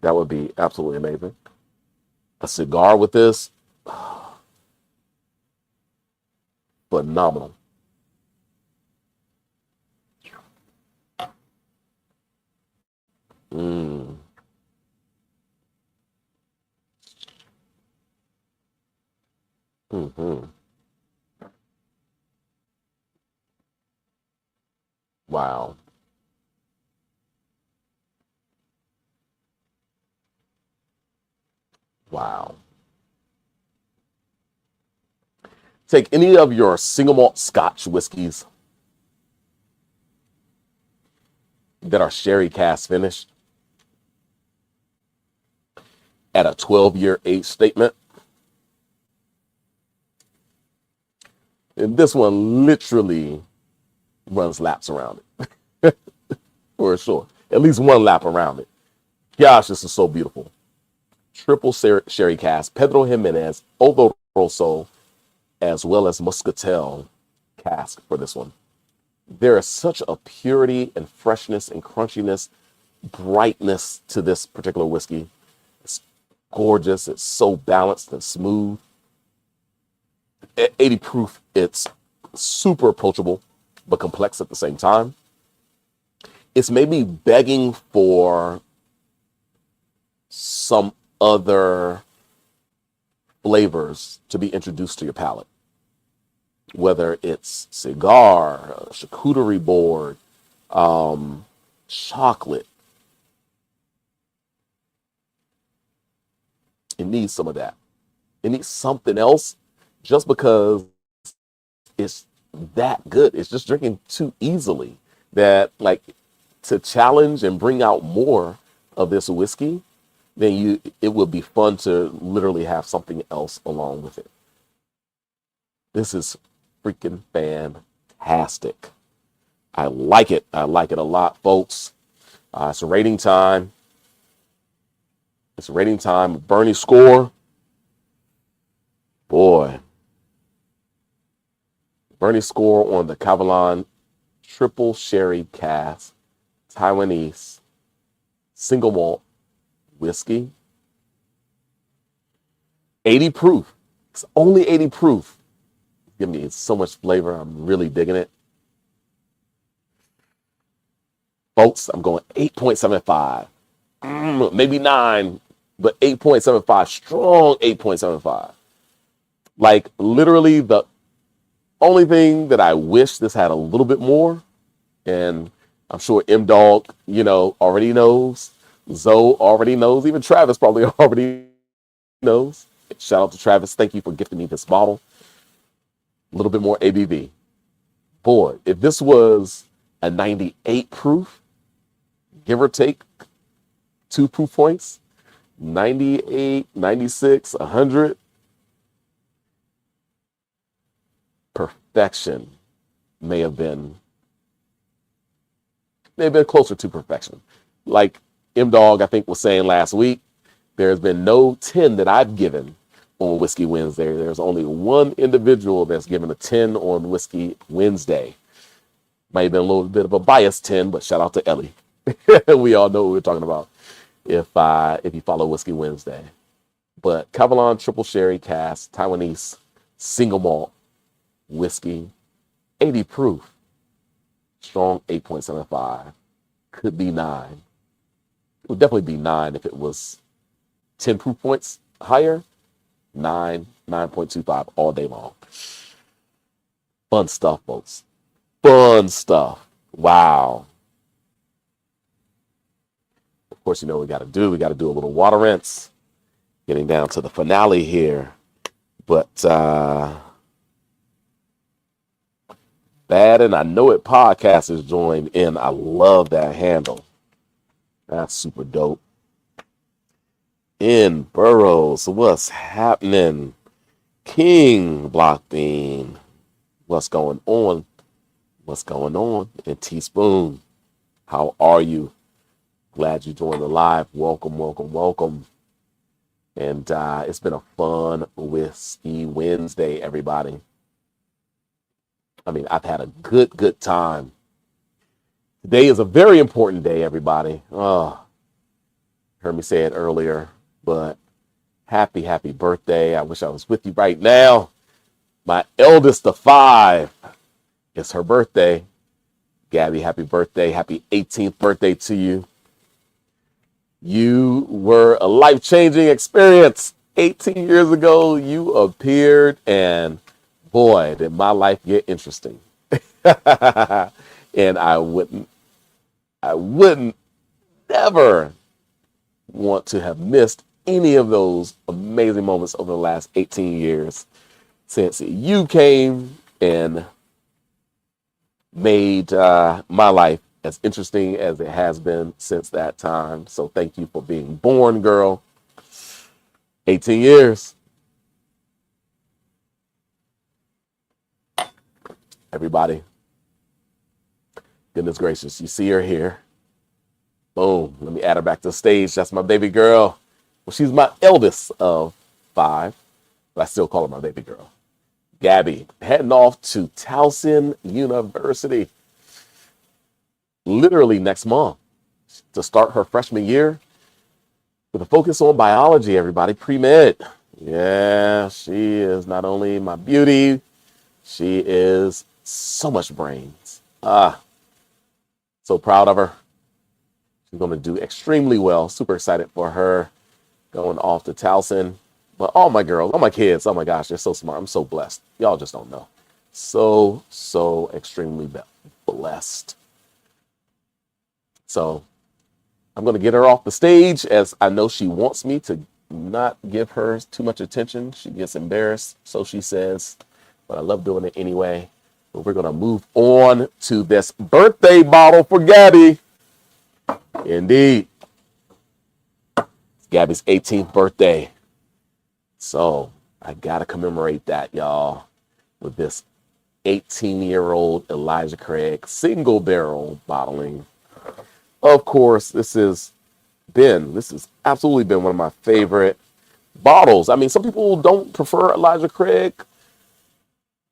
That would be absolutely amazing. A cigar with this, phenomenal. Mm. Mm-hmm. Wow. Wow. Take any of your single malt Scotch whiskeys that are sherry cask finished at a 12-year age statement. And this one literally runs laps around it. For sure. At least one lap around it. Gosh, this is so beautiful. Triple sherry cask, Pedro Ximénez, Oloroso, as well as Moscatel cask for this one. There is such a purity and freshness and crunchiness, brightness to this particular whiskey. gorgeous. It's so balanced and smooth. At 80 proof, it's super approachable, but complex at the same time. It's maybe begging for some other flavors to be introduced to your palate, whether it's cigar, charcuterie board, chocolate. It needs some of that. It needs something else just because it's that good. It's just drinking too easily that, like, to challenge and bring out more of this whiskey, then it would be fun to literally have something else along with it. This is freaking fantastic. I like it. I like it a lot, folks. It's rating time. It's rating time. Burnie score. Boy. Burnie score on the Kavalan triple sherry cask Taiwanese single malt whiskey. 80 proof. It's only 80 proof. Give me so much flavor. I'm really digging it. Folks, I'm going 8.75. Maybe 9, but 8.75. Strong 8.75. Like, literally, the only thing that I wish this had a little bit more, and I'm sure M-Dog, already knows. Zoe already knows. Even Travis probably already knows. Shout out to Travis. Thank you for gifting me this bottle. A little bit more ABV. Boy, if this was a 98 proof, give or take 2 proof points, 98, 96, 100, perfection may have been closer to perfection. Like M-Dog, I think, was saying last week, there's been no 10 that I've given on Whiskey Wednesday. There's only one individual that's given a 10 on Whiskey Wednesday. Might have been a little bit of a biased 10, but shout out to Ellie. We all know what we're talking about if you follow Whiskey Wednesday. But Kavalan triple sherry cask Taiwanese single malt whiskey, 80 proof, strong 8.75, could be 9. It would definitely be 9 if it was 10 proof points higher. 9, 9.25 all day long. Fun stuff, folks. Fun stuff. Wow. Of course, we got to do. We got to do a little water rinse. Getting down to the finale here. But Bad and I Know It podcast is joined in. I love that handle. That's super dope. In Burroughs, what's happening? King Block Bean, what's going on? What's going on? And Teaspoon, how are you? Glad you joined the live. Welcome, welcome, welcome. And it's been a fun Whiskey Wednesday, everybody. I mean, I've had a good time. Today is a very important day, everybody. Oh, heard me say it earlier, but happy birthday. I wish I was with you right now. My eldest of 5, it's her birthday. Gabby, happy birthday. Happy 18th birthday to you. You were a life-changing experience. 18 years ago, you appeared, and boy, did my life get interesting. And I wouldn't never want to have missed any of those amazing moments over the last 18 years since you came and made my life as interesting as it has been since that time. So thank you for being born, girl. 18 years. Everybody, goodness gracious, you see her here. Boom. Let me add her back to the stage. That's my baby girl. Well, she's my eldest of 5, but I still call her my baby girl. Gabby, heading off to Towson University literally next month to start her freshman year. with a focus on biology, everybody, pre-med. Yeah, she is not only my beauty, she is so much brains. So proud of her. She's going to do extremely well. Super excited for her going off to Towson. But all my girls, all my kids, oh my gosh, they're so smart. I'm so blessed. Y'all just don't know. So extremely blessed. So I'm going to get her off the stage, as I know she wants me to not give her too much attention. She gets embarrassed, so she says, but I love doing it anyway. But we're going to move on to this birthday bottle for Gabby. Indeed. It's Gabby's 18th birthday. So I got to commemorate that, y'all, with this 18-year-old Elijah Craig single barrel bottling. Of course, this has absolutely been one of my favorite bottles. I mean, some people don't prefer Elijah Craig,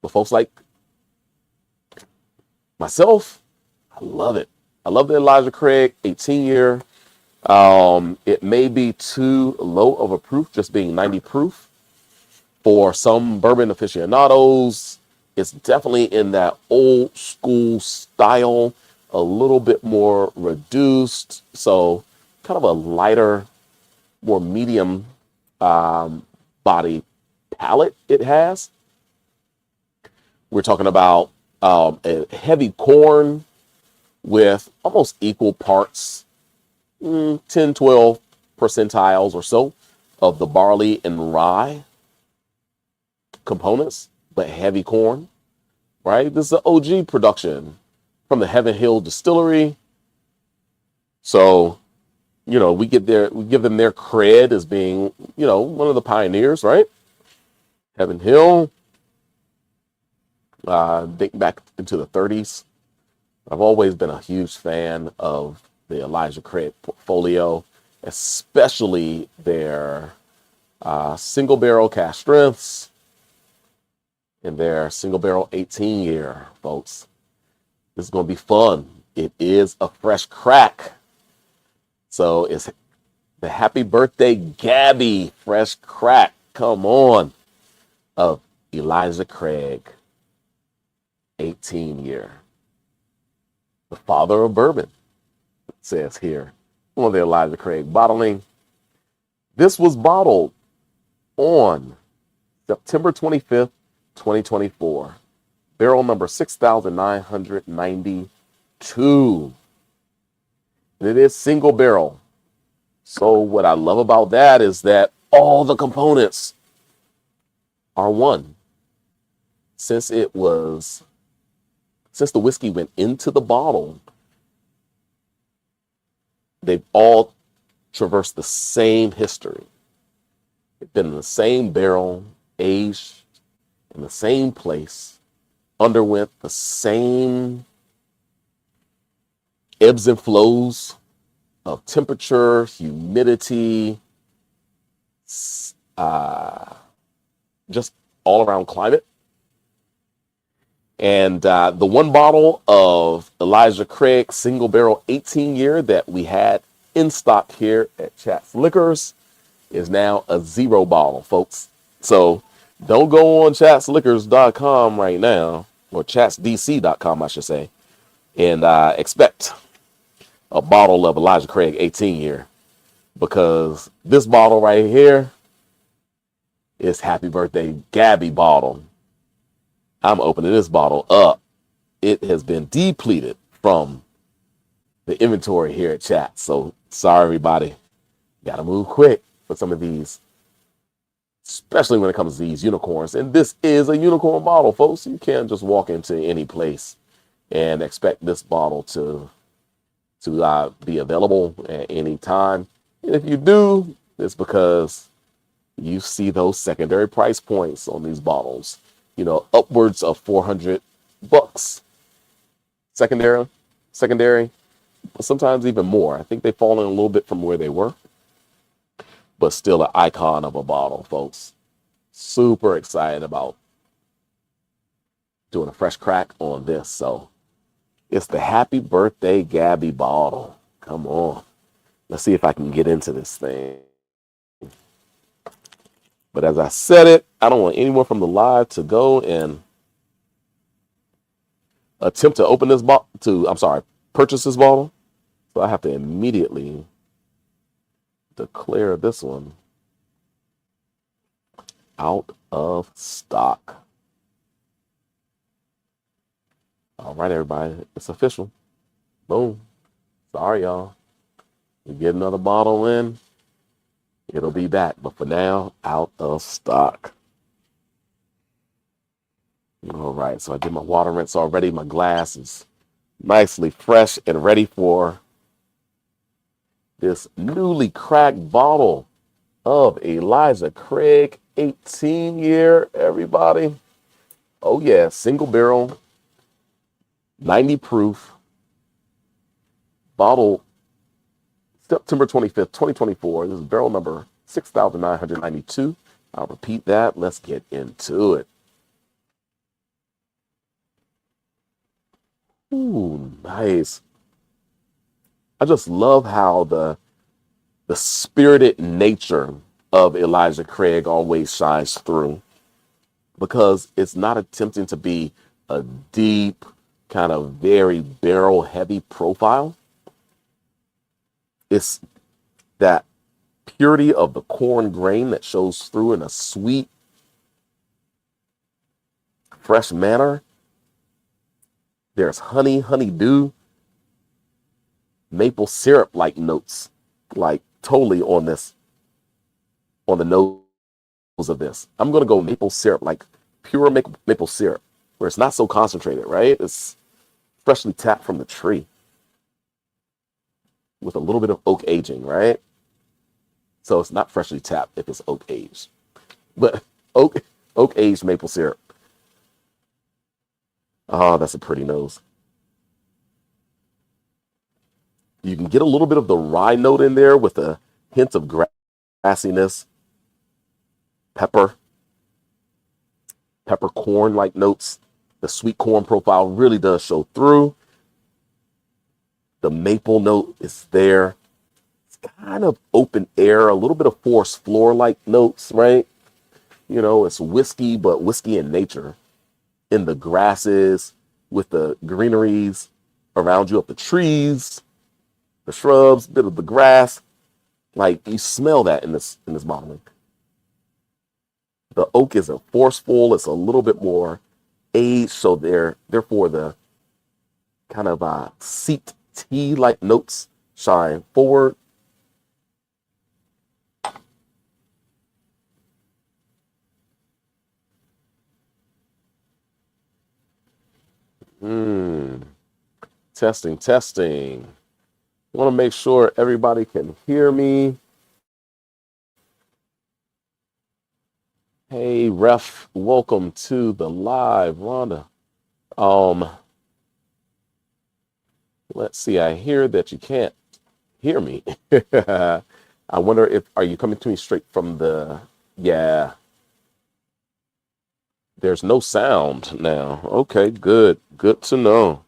but folks like myself, I love it. I love the Elijah Craig 18-year. It may be too low of a proof, just being 90 proof. For some bourbon aficionados, it's definitely in that old school style, a little bit more reduced. So kind of a lighter, more medium body palate it has. We're talking about a heavy corn with almost equal parts, 10, 12 percentiles or so of the barley and rye components, but heavy corn, right? This is an OG production from the Heaven Hill Distillery. So, we give them their cred as being, one of the pioneers, right? Heaven Hill, think back into the 30s. I've always been a huge fan of the Elijah Craig portfolio, especially their single barrel cask strengths and their single barrel 18-year, folks. This is going to be fun. It is a fresh crack. So it's the Happy Birthday Gabby fresh crack. Come on. Of Elijah Craig, 18-year. The father of bourbon, it says here on the Elijah Craig bottling. This was bottled on September 25th, 2024. Barrel number 6,992. And it is single barrel. So what I love about that is that all the components are one. Since the whiskey went into the bottle, they've all traversed the same history. They've been in the same barrel, aged in the same place, underwent the same ebbs and flows of temperature, humidity, just all around climate. And the one bottle of Elijah Craig single barrel 18-year that we had in stock here at Chat's Liquors is now a zero bottle, folks. So don't go on chatsliquors.com right now, or chatsdc.com, I should say, and expect a bottle of Elijah Craig 18-year, because this bottle right here is Happy Birthday Gabby bottle. I'm opening this bottle up. It has been depleted from the inventory here at Chat. So sorry, everybody. Got to move quick for some of these, especially when it comes to these unicorns. And this is a unicorn bottle, folks. You can't just walk into any place and expect this bottle to be available at any time. And if you do, it's because you see those secondary price points on these bottles. Upwards of $400 secondary, but sometimes even more. I think they've fallen a little bit from where they were, but still an icon of a bottle, folks. Super excited about doing a fresh crack on this. So it's the Happy Birthday Gabby bottle. Come on. Let's see if I can get into this thing. But as I said it, I don't want anyone from the live to go and attempt to open this bottle, purchase this bottle. So I have to immediately declare this one out of stock. All right, everybody, it's official. Boom. Sorry, y'all. We get another bottle in, it'll be back. But for now, out of stock. All right, so I did my water rinse already. My glass is nicely fresh and ready for this newly cracked bottle of Elijah Craig 18-year, everybody. Oh, yeah, single barrel, 90 proof, bottle September 25th, 2024. This is barrel number 6,992. I'll repeat that. Let's get into it. Ooh, nice. I just love how the spirited nature of Elijah Craig always shines through, because it's not attempting to be a deep, kind of very barrel heavy profile. It's that purity of the corn grain that shows through in a sweet, fresh manner. There's honey, honeydew, maple syrup like notes, like totally on the nose of this. I'm going to go maple syrup, like pure maple syrup, where it's not so concentrated, right? It's freshly tapped from the tree with a little bit of oak aging, right? So it's not freshly tapped if it's oak aged, but oak aged maple syrup. Oh, that's a pretty nose. You can get a little bit of the rye note in there with a hint of grassiness, peppercorn like notes. The sweet corn profile really does show through. The maple note is there. It's kind of open air, a little bit of forest floor like notes, right? You know, it's whiskey, but whiskey in nature, in the grasses, with the greeneries around you, up the trees, the shrubs, bit of the grass. Like, you smell that in this bottling. The oak isn't forceful. It's a little bit more aged, so therefore the kind of seeped tea like notes shine forward. Testing. I want to make sure everybody can hear me. Hey, Ref, welcome to the live, Rhonda. Let's see. I hear that you can't hear me. I wonder are you coming to me straight from yeah. There's no sound now. Okay, good. Good to know.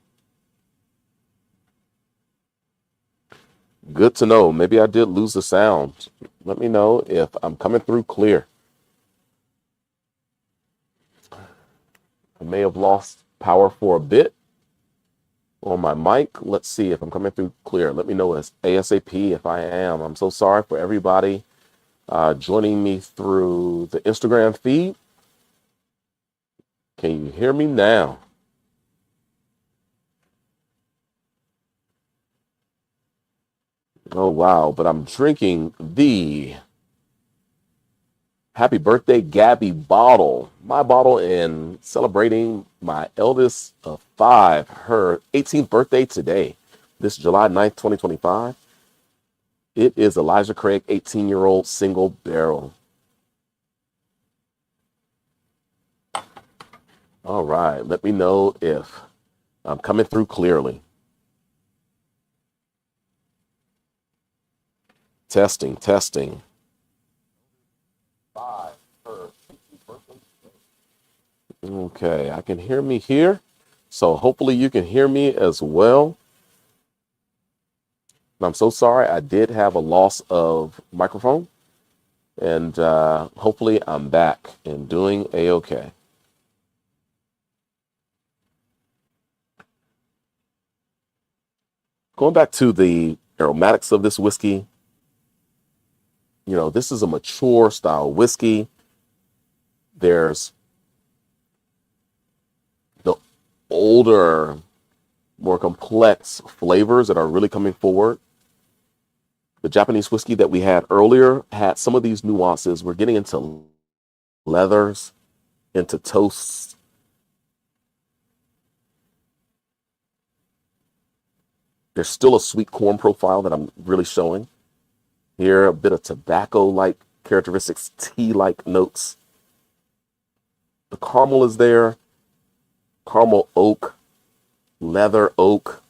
Good to know. Maybe I did lose the sound. Let me know if I'm coming through clear. I may have lost power for a bit on my mic. Let's see if I'm coming through clear. Let me know as ASAP if I am. I'm so sorry for everybody joining me through the Instagram feed. Can you hear me now? Oh, wow. But I'm drinking the Happy Birthday Gabby bottle. My bottle, and celebrating my eldest of 5, her 18th birthday today, this July 9th, 2025. It is Elijah Craig 18-year-old single barrel. All right. Let me know if I'm coming through clearly. Testing. Okay, I can hear me here. So hopefully you can hear me as well. And I'm so sorry, I did have a loss of microphone. And hopefully I'm back and doing a-okay. Going back to the aromatics of this whiskey, this is a mature style whiskey. There's the older, more complex flavors that are really coming forward. The Japanese whiskey that we had earlier had some of these nuances. We're getting into leathers, into toasts. There's still a sweet corn profile that I'm really showing. Here, a bit of tobacco-like characteristics, tea-like notes. The caramel is there. Caramel oak, leather oak,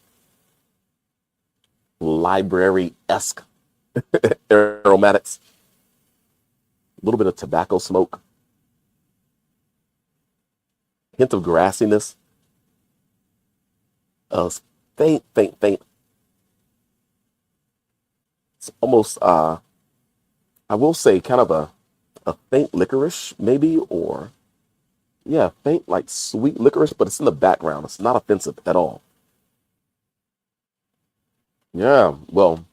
library-esque aromatics. A little bit of tobacco smoke. Hint of grassiness. Faint. It's almost, I will say, kind of a faint licorice, maybe, or, yeah, faint, like sweet licorice, but it's in the background. It's not offensive at all. Yeah, well,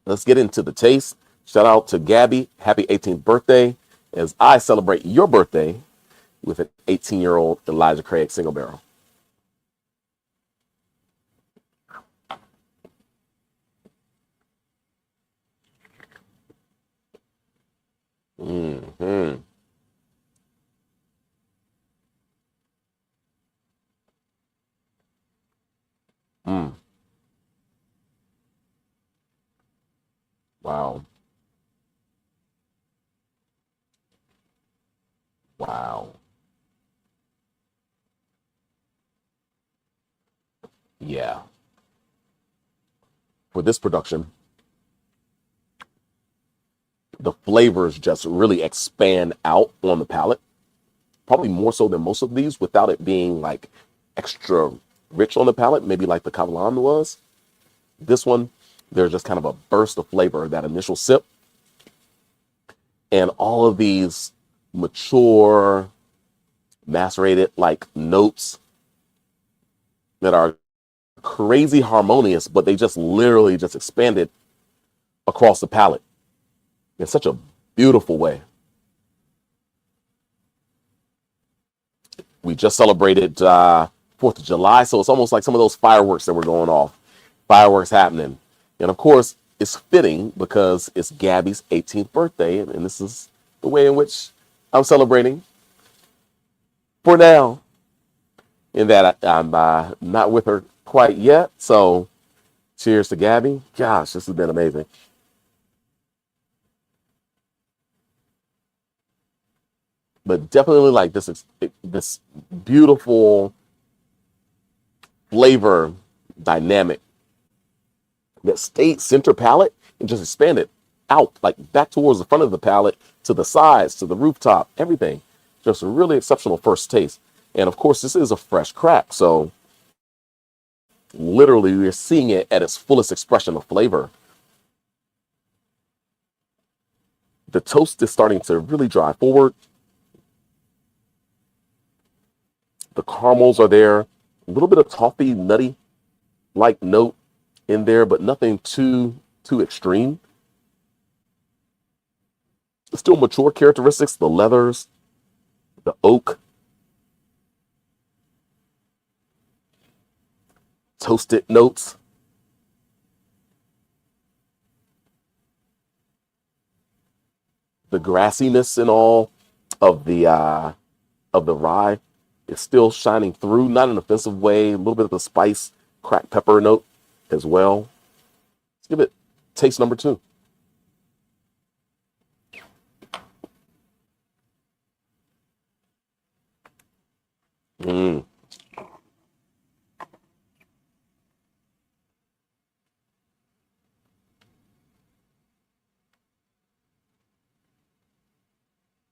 let's get into the taste. Shout out to Gabby. Happy 18th birthday as I celebrate your birthday with an 18-year-old Elijah Craig single barrel. Mm-hmm. Mm. Wow. Wow. Yeah. For this production, the flavors just really expand out on the palate, probably more so than most of these, without it being like extra rich on the palate, maybe like the Kavalan was. This one, there's just kind of a burst of flavor, that initial sip, and all of these mature, macerated like notes that are crazy harmonious, but they just literally just expanded across the palate in such a beautiful way. We just celebrated 4th of July, so it's almost like some of those fireworks that were going off. Fireworks happening. And of course, it's fitting because it's Gabby's 18th birthday, and this is the way in which I'm celebrating for now. In that I'm not with her quite yet, so cheers to Gabby. Gosh, this has been amazing. But definitely like this beautiful flavor dynamic that stayed center palate and just expanded out, like back towards the front of the palate, to the sides, to the rooftop, everything. Just a really exceptional first taste. And of course, this is a fresh crack, so literally we're seeing it at its fullest expression of flavor. The toast is starting to really dry forward. The caramels are there. A little bit of toffee, nutty like note in there, but nothing too extreme. Still mature characteristics, the leathers, the oak, toasted notes. The grassiness and all of the rye is still shining through, not in an offensive way. A little bit of the spice, cracked pepper note as well. Let's give it taste number 2. Mm.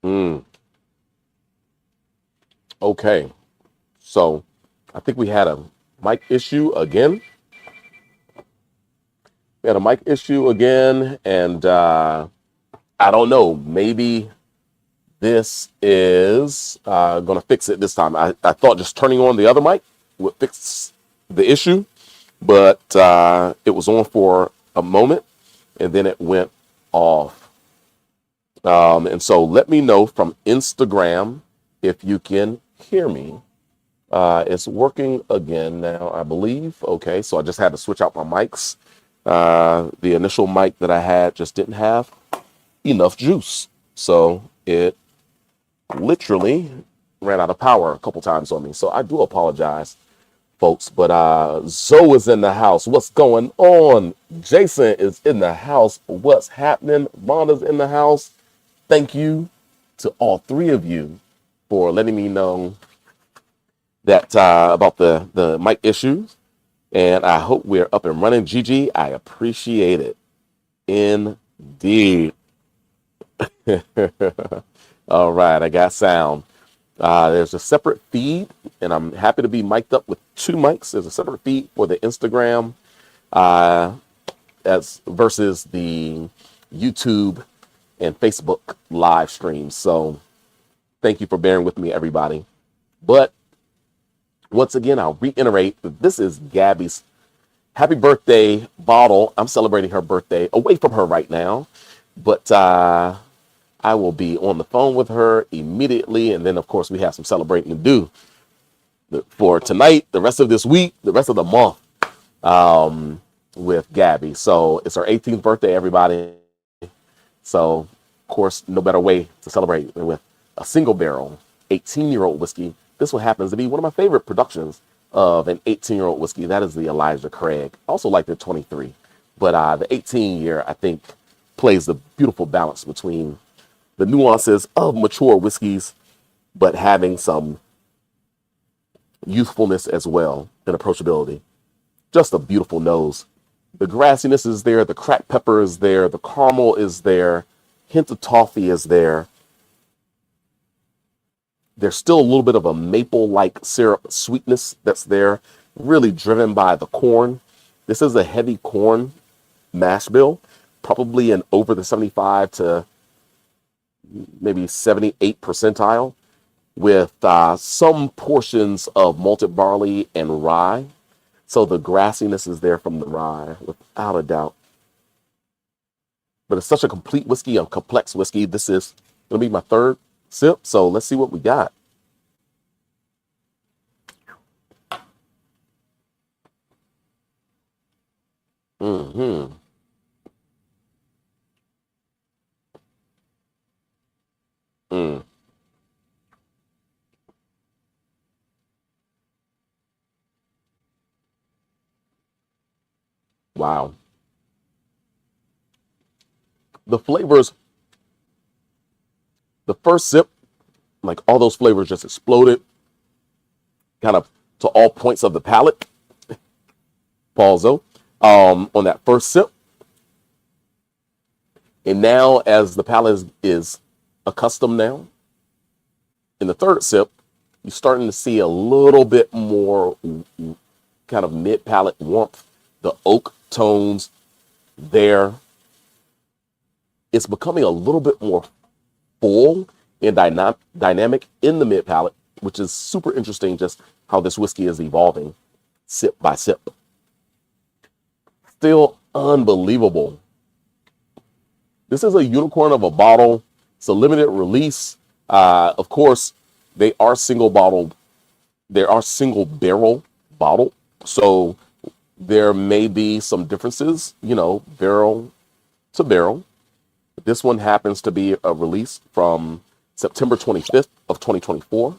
Mm. Okay, so I think we had a mic issue again. We had a mic issue again, and I don't know. Maybe this is going to fix it this time. I thought just turning on the other mic would fix the issue, but it was on for a moment and then it went off. And so let me know from Instagram if you can hear me. It's working again now, I believe. Okay, so I just had to switch out my mics. The initial mic that I had just didn't have enough juice. So it literally ran out of power a couple times on me. So I do apologize, folks. But Zoe is in the house. What's going on? Jason is in the house. What's happening? Rhonda's in the house. Thank you to all three of you for letting me know that about the mic issues. And I hope we're up and running. Gigi, I appreciate it. Indeed. All right, I got sound. There's a separate feed, and I'm happy to be mic'd up with two mics. There's a separate feed for the Instagram as versus the YouTube and Facebook live streams. So thank you for bearing with me, everybody. But once again, I'll reiterate that this is Gabby's happy birthday bottle. I'm celebrating her birthday away from her right now, but I will be on the phone with her immediately. And then, of course, we have some celebrating to do for tonight, the rest of this week, the rest of the month with Gabby. So it's her 18th birthday, everybody. So, of course, no better way to celebrate than with a single barrel, 18-year-old whiskey. This one happens to be one of my favorite productions of an 18-year-old whiskey. That is the Elijah Craig. I also like the 23. But the 18-year, I think, plays the beautiful balance between the nuances of mature whiskeys, but having some youthfulness as well and approachability. Just a beautiful nose. The grassiness is there. The cracked pepper is there. The caramel is there. Hint of toffee is there. There's still a little bit of a maple-like syrup sweetness that's there, really driven by the corn. This is a heavy corn mash bill, probably in over the 75 to maybe 78 percentile, with some portions of malted barley and rye. So the grassiness is there from the rye, without a doubt. But it's such a complete whiskey, a complex whiskey. This is going to be my third sip, so let's see what we got. Mm-hmm. Mm. Wow. The flavors, the first sip, like all those flavors just exploded kind of to all points of the palate. Palzo, on that first sip. And now as the palate is accustomed now, in the third sip, you're starting to see a little bit more kind of mid-palate warmth, the oak tones there. It's becoming a little bit more full and dynamic in the mid-palate, which is super interesting, just how this whiskey is evolving sip by sip. Still unbelievable. This is a unicorn of a bottle. It's a limited release. Of course, they are single bottled. There are single barrel bottle. So there may be some differences, barrel to barrel. This one happens to be a release from September 25th of 2024.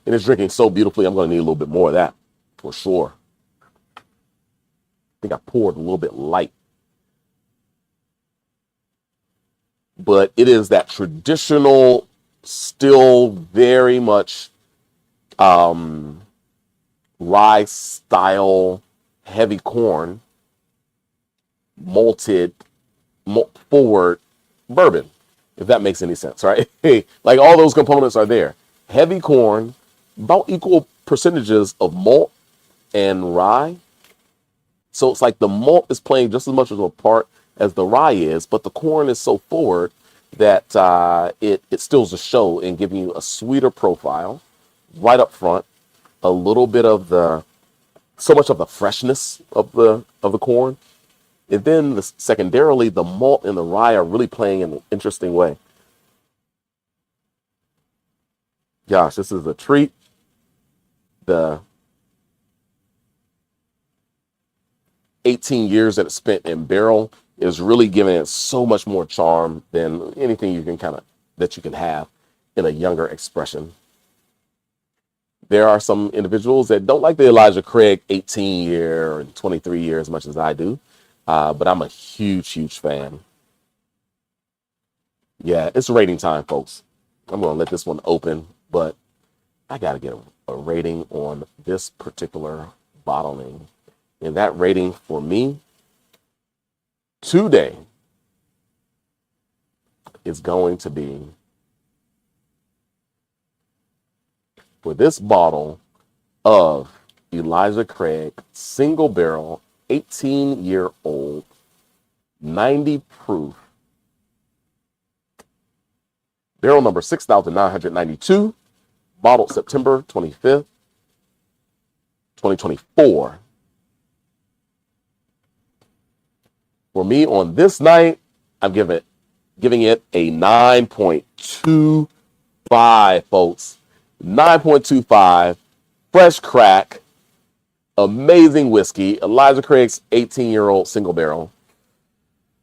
And it's drinking so beautifully. I'm going to need a little bit more of that for sure. I think I poured a little bit light. But it is that traditional, still very much rye style, heavy corn, malted, malt forward bourbon, if that makes any sense, right? Like all those components are there. Heavy corn, about equal percentages of malt and rye. So it's like the malt is playing just as much of a part as the rye is, but the corn is so forward that it stills the show in giving you a sweeter profile right up front, a little bit of so much of the freshness of the corn. And then secondarily, the malt and the rye are really playing in an interesting way. Gosh, this is a treat. The 18 years that it's spent in barrel is really giving it so much more charm than anything you can have in a younger expression. There are some individuals that don't like the Elijah Craig 18 year and 23 year as much as I do, but I'm a huge fan. Yeah, it's rating time, folks. I'm going to let this one open, but I got to get a rating on this particular bottling. And that rating for me today is going to be, for this bottle of Elijah Craig single barrel, 18-year-old, 90 proof, barrel number 6,992, bottled September 25th, 2024. For me on this night, I'm giving it a 9.25, folks. 9.25, fresh crack, amazing whiskey, Elijah Craig's 18-year-old single barrel,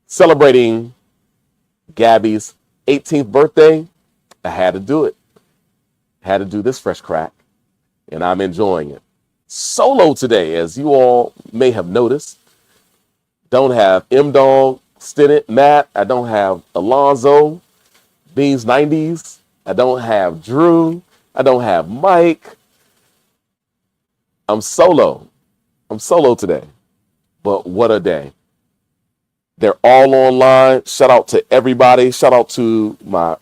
celebrating Gabby's 18th birthday. I had to do it. Had to do this fresh crack, and I'm enjoying it. Solo today, as you all may have noticed. Don't have M-Dog, Stinnett, Matt. I don't have Alonzo, Beans 90s. I don't have Drew. I don't have Mike. I'm solo. I'm solo today. But what a day. They're all online. Shout out to everybody. Shout out to my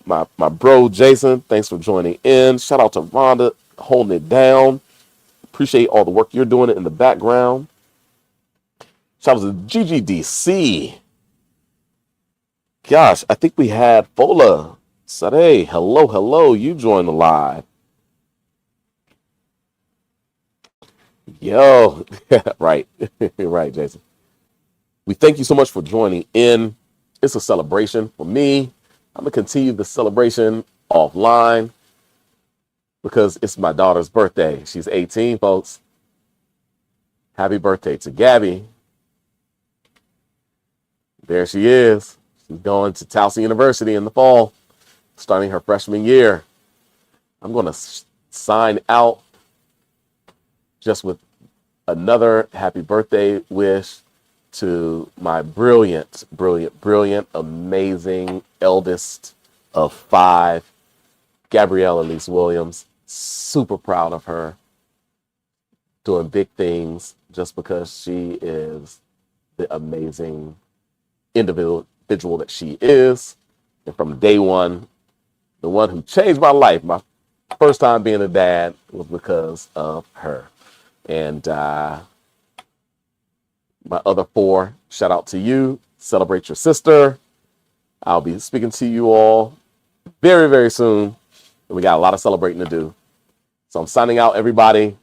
bro, Jason. Thanks for joining in. Shout out to Rhonda holding it down. Appreciate all the work you're doing in the background. Shout out to GGDC. Gosh, I think we had Fola. Sade, hello. You joined the live. Yo, right. Right, Jason. We thank you so much for joining in. It's a celebration for me. I'm going to continue the celebration offline because it's my daughter's birthday. She's 18, folks. Happy birthday to Gabby. There she is. She's going to Towson University in the fall, starting her freshman year. I'm going to sign out just with another happy birthday wish to my brilliant, amazing eldest of 5, Gabrielle Elise Williams. Super proud of her, doing big things just because she is the amazing individual that she is. And from day one, the one who changed my life, my first time being a dad, was because of her. And my other 4, shout out to you. Celebrate your sister. I'll be speaking to you all very, very soon. And we got a lot of celebrating to do. So I'm signing out, everybody.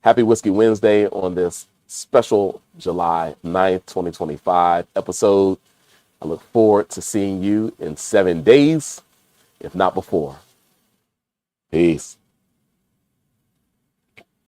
Happy Whiskey Wednesday on this special July 9th, 2025 episode. I look forward to seeing you in 7 days, if not before. Peace.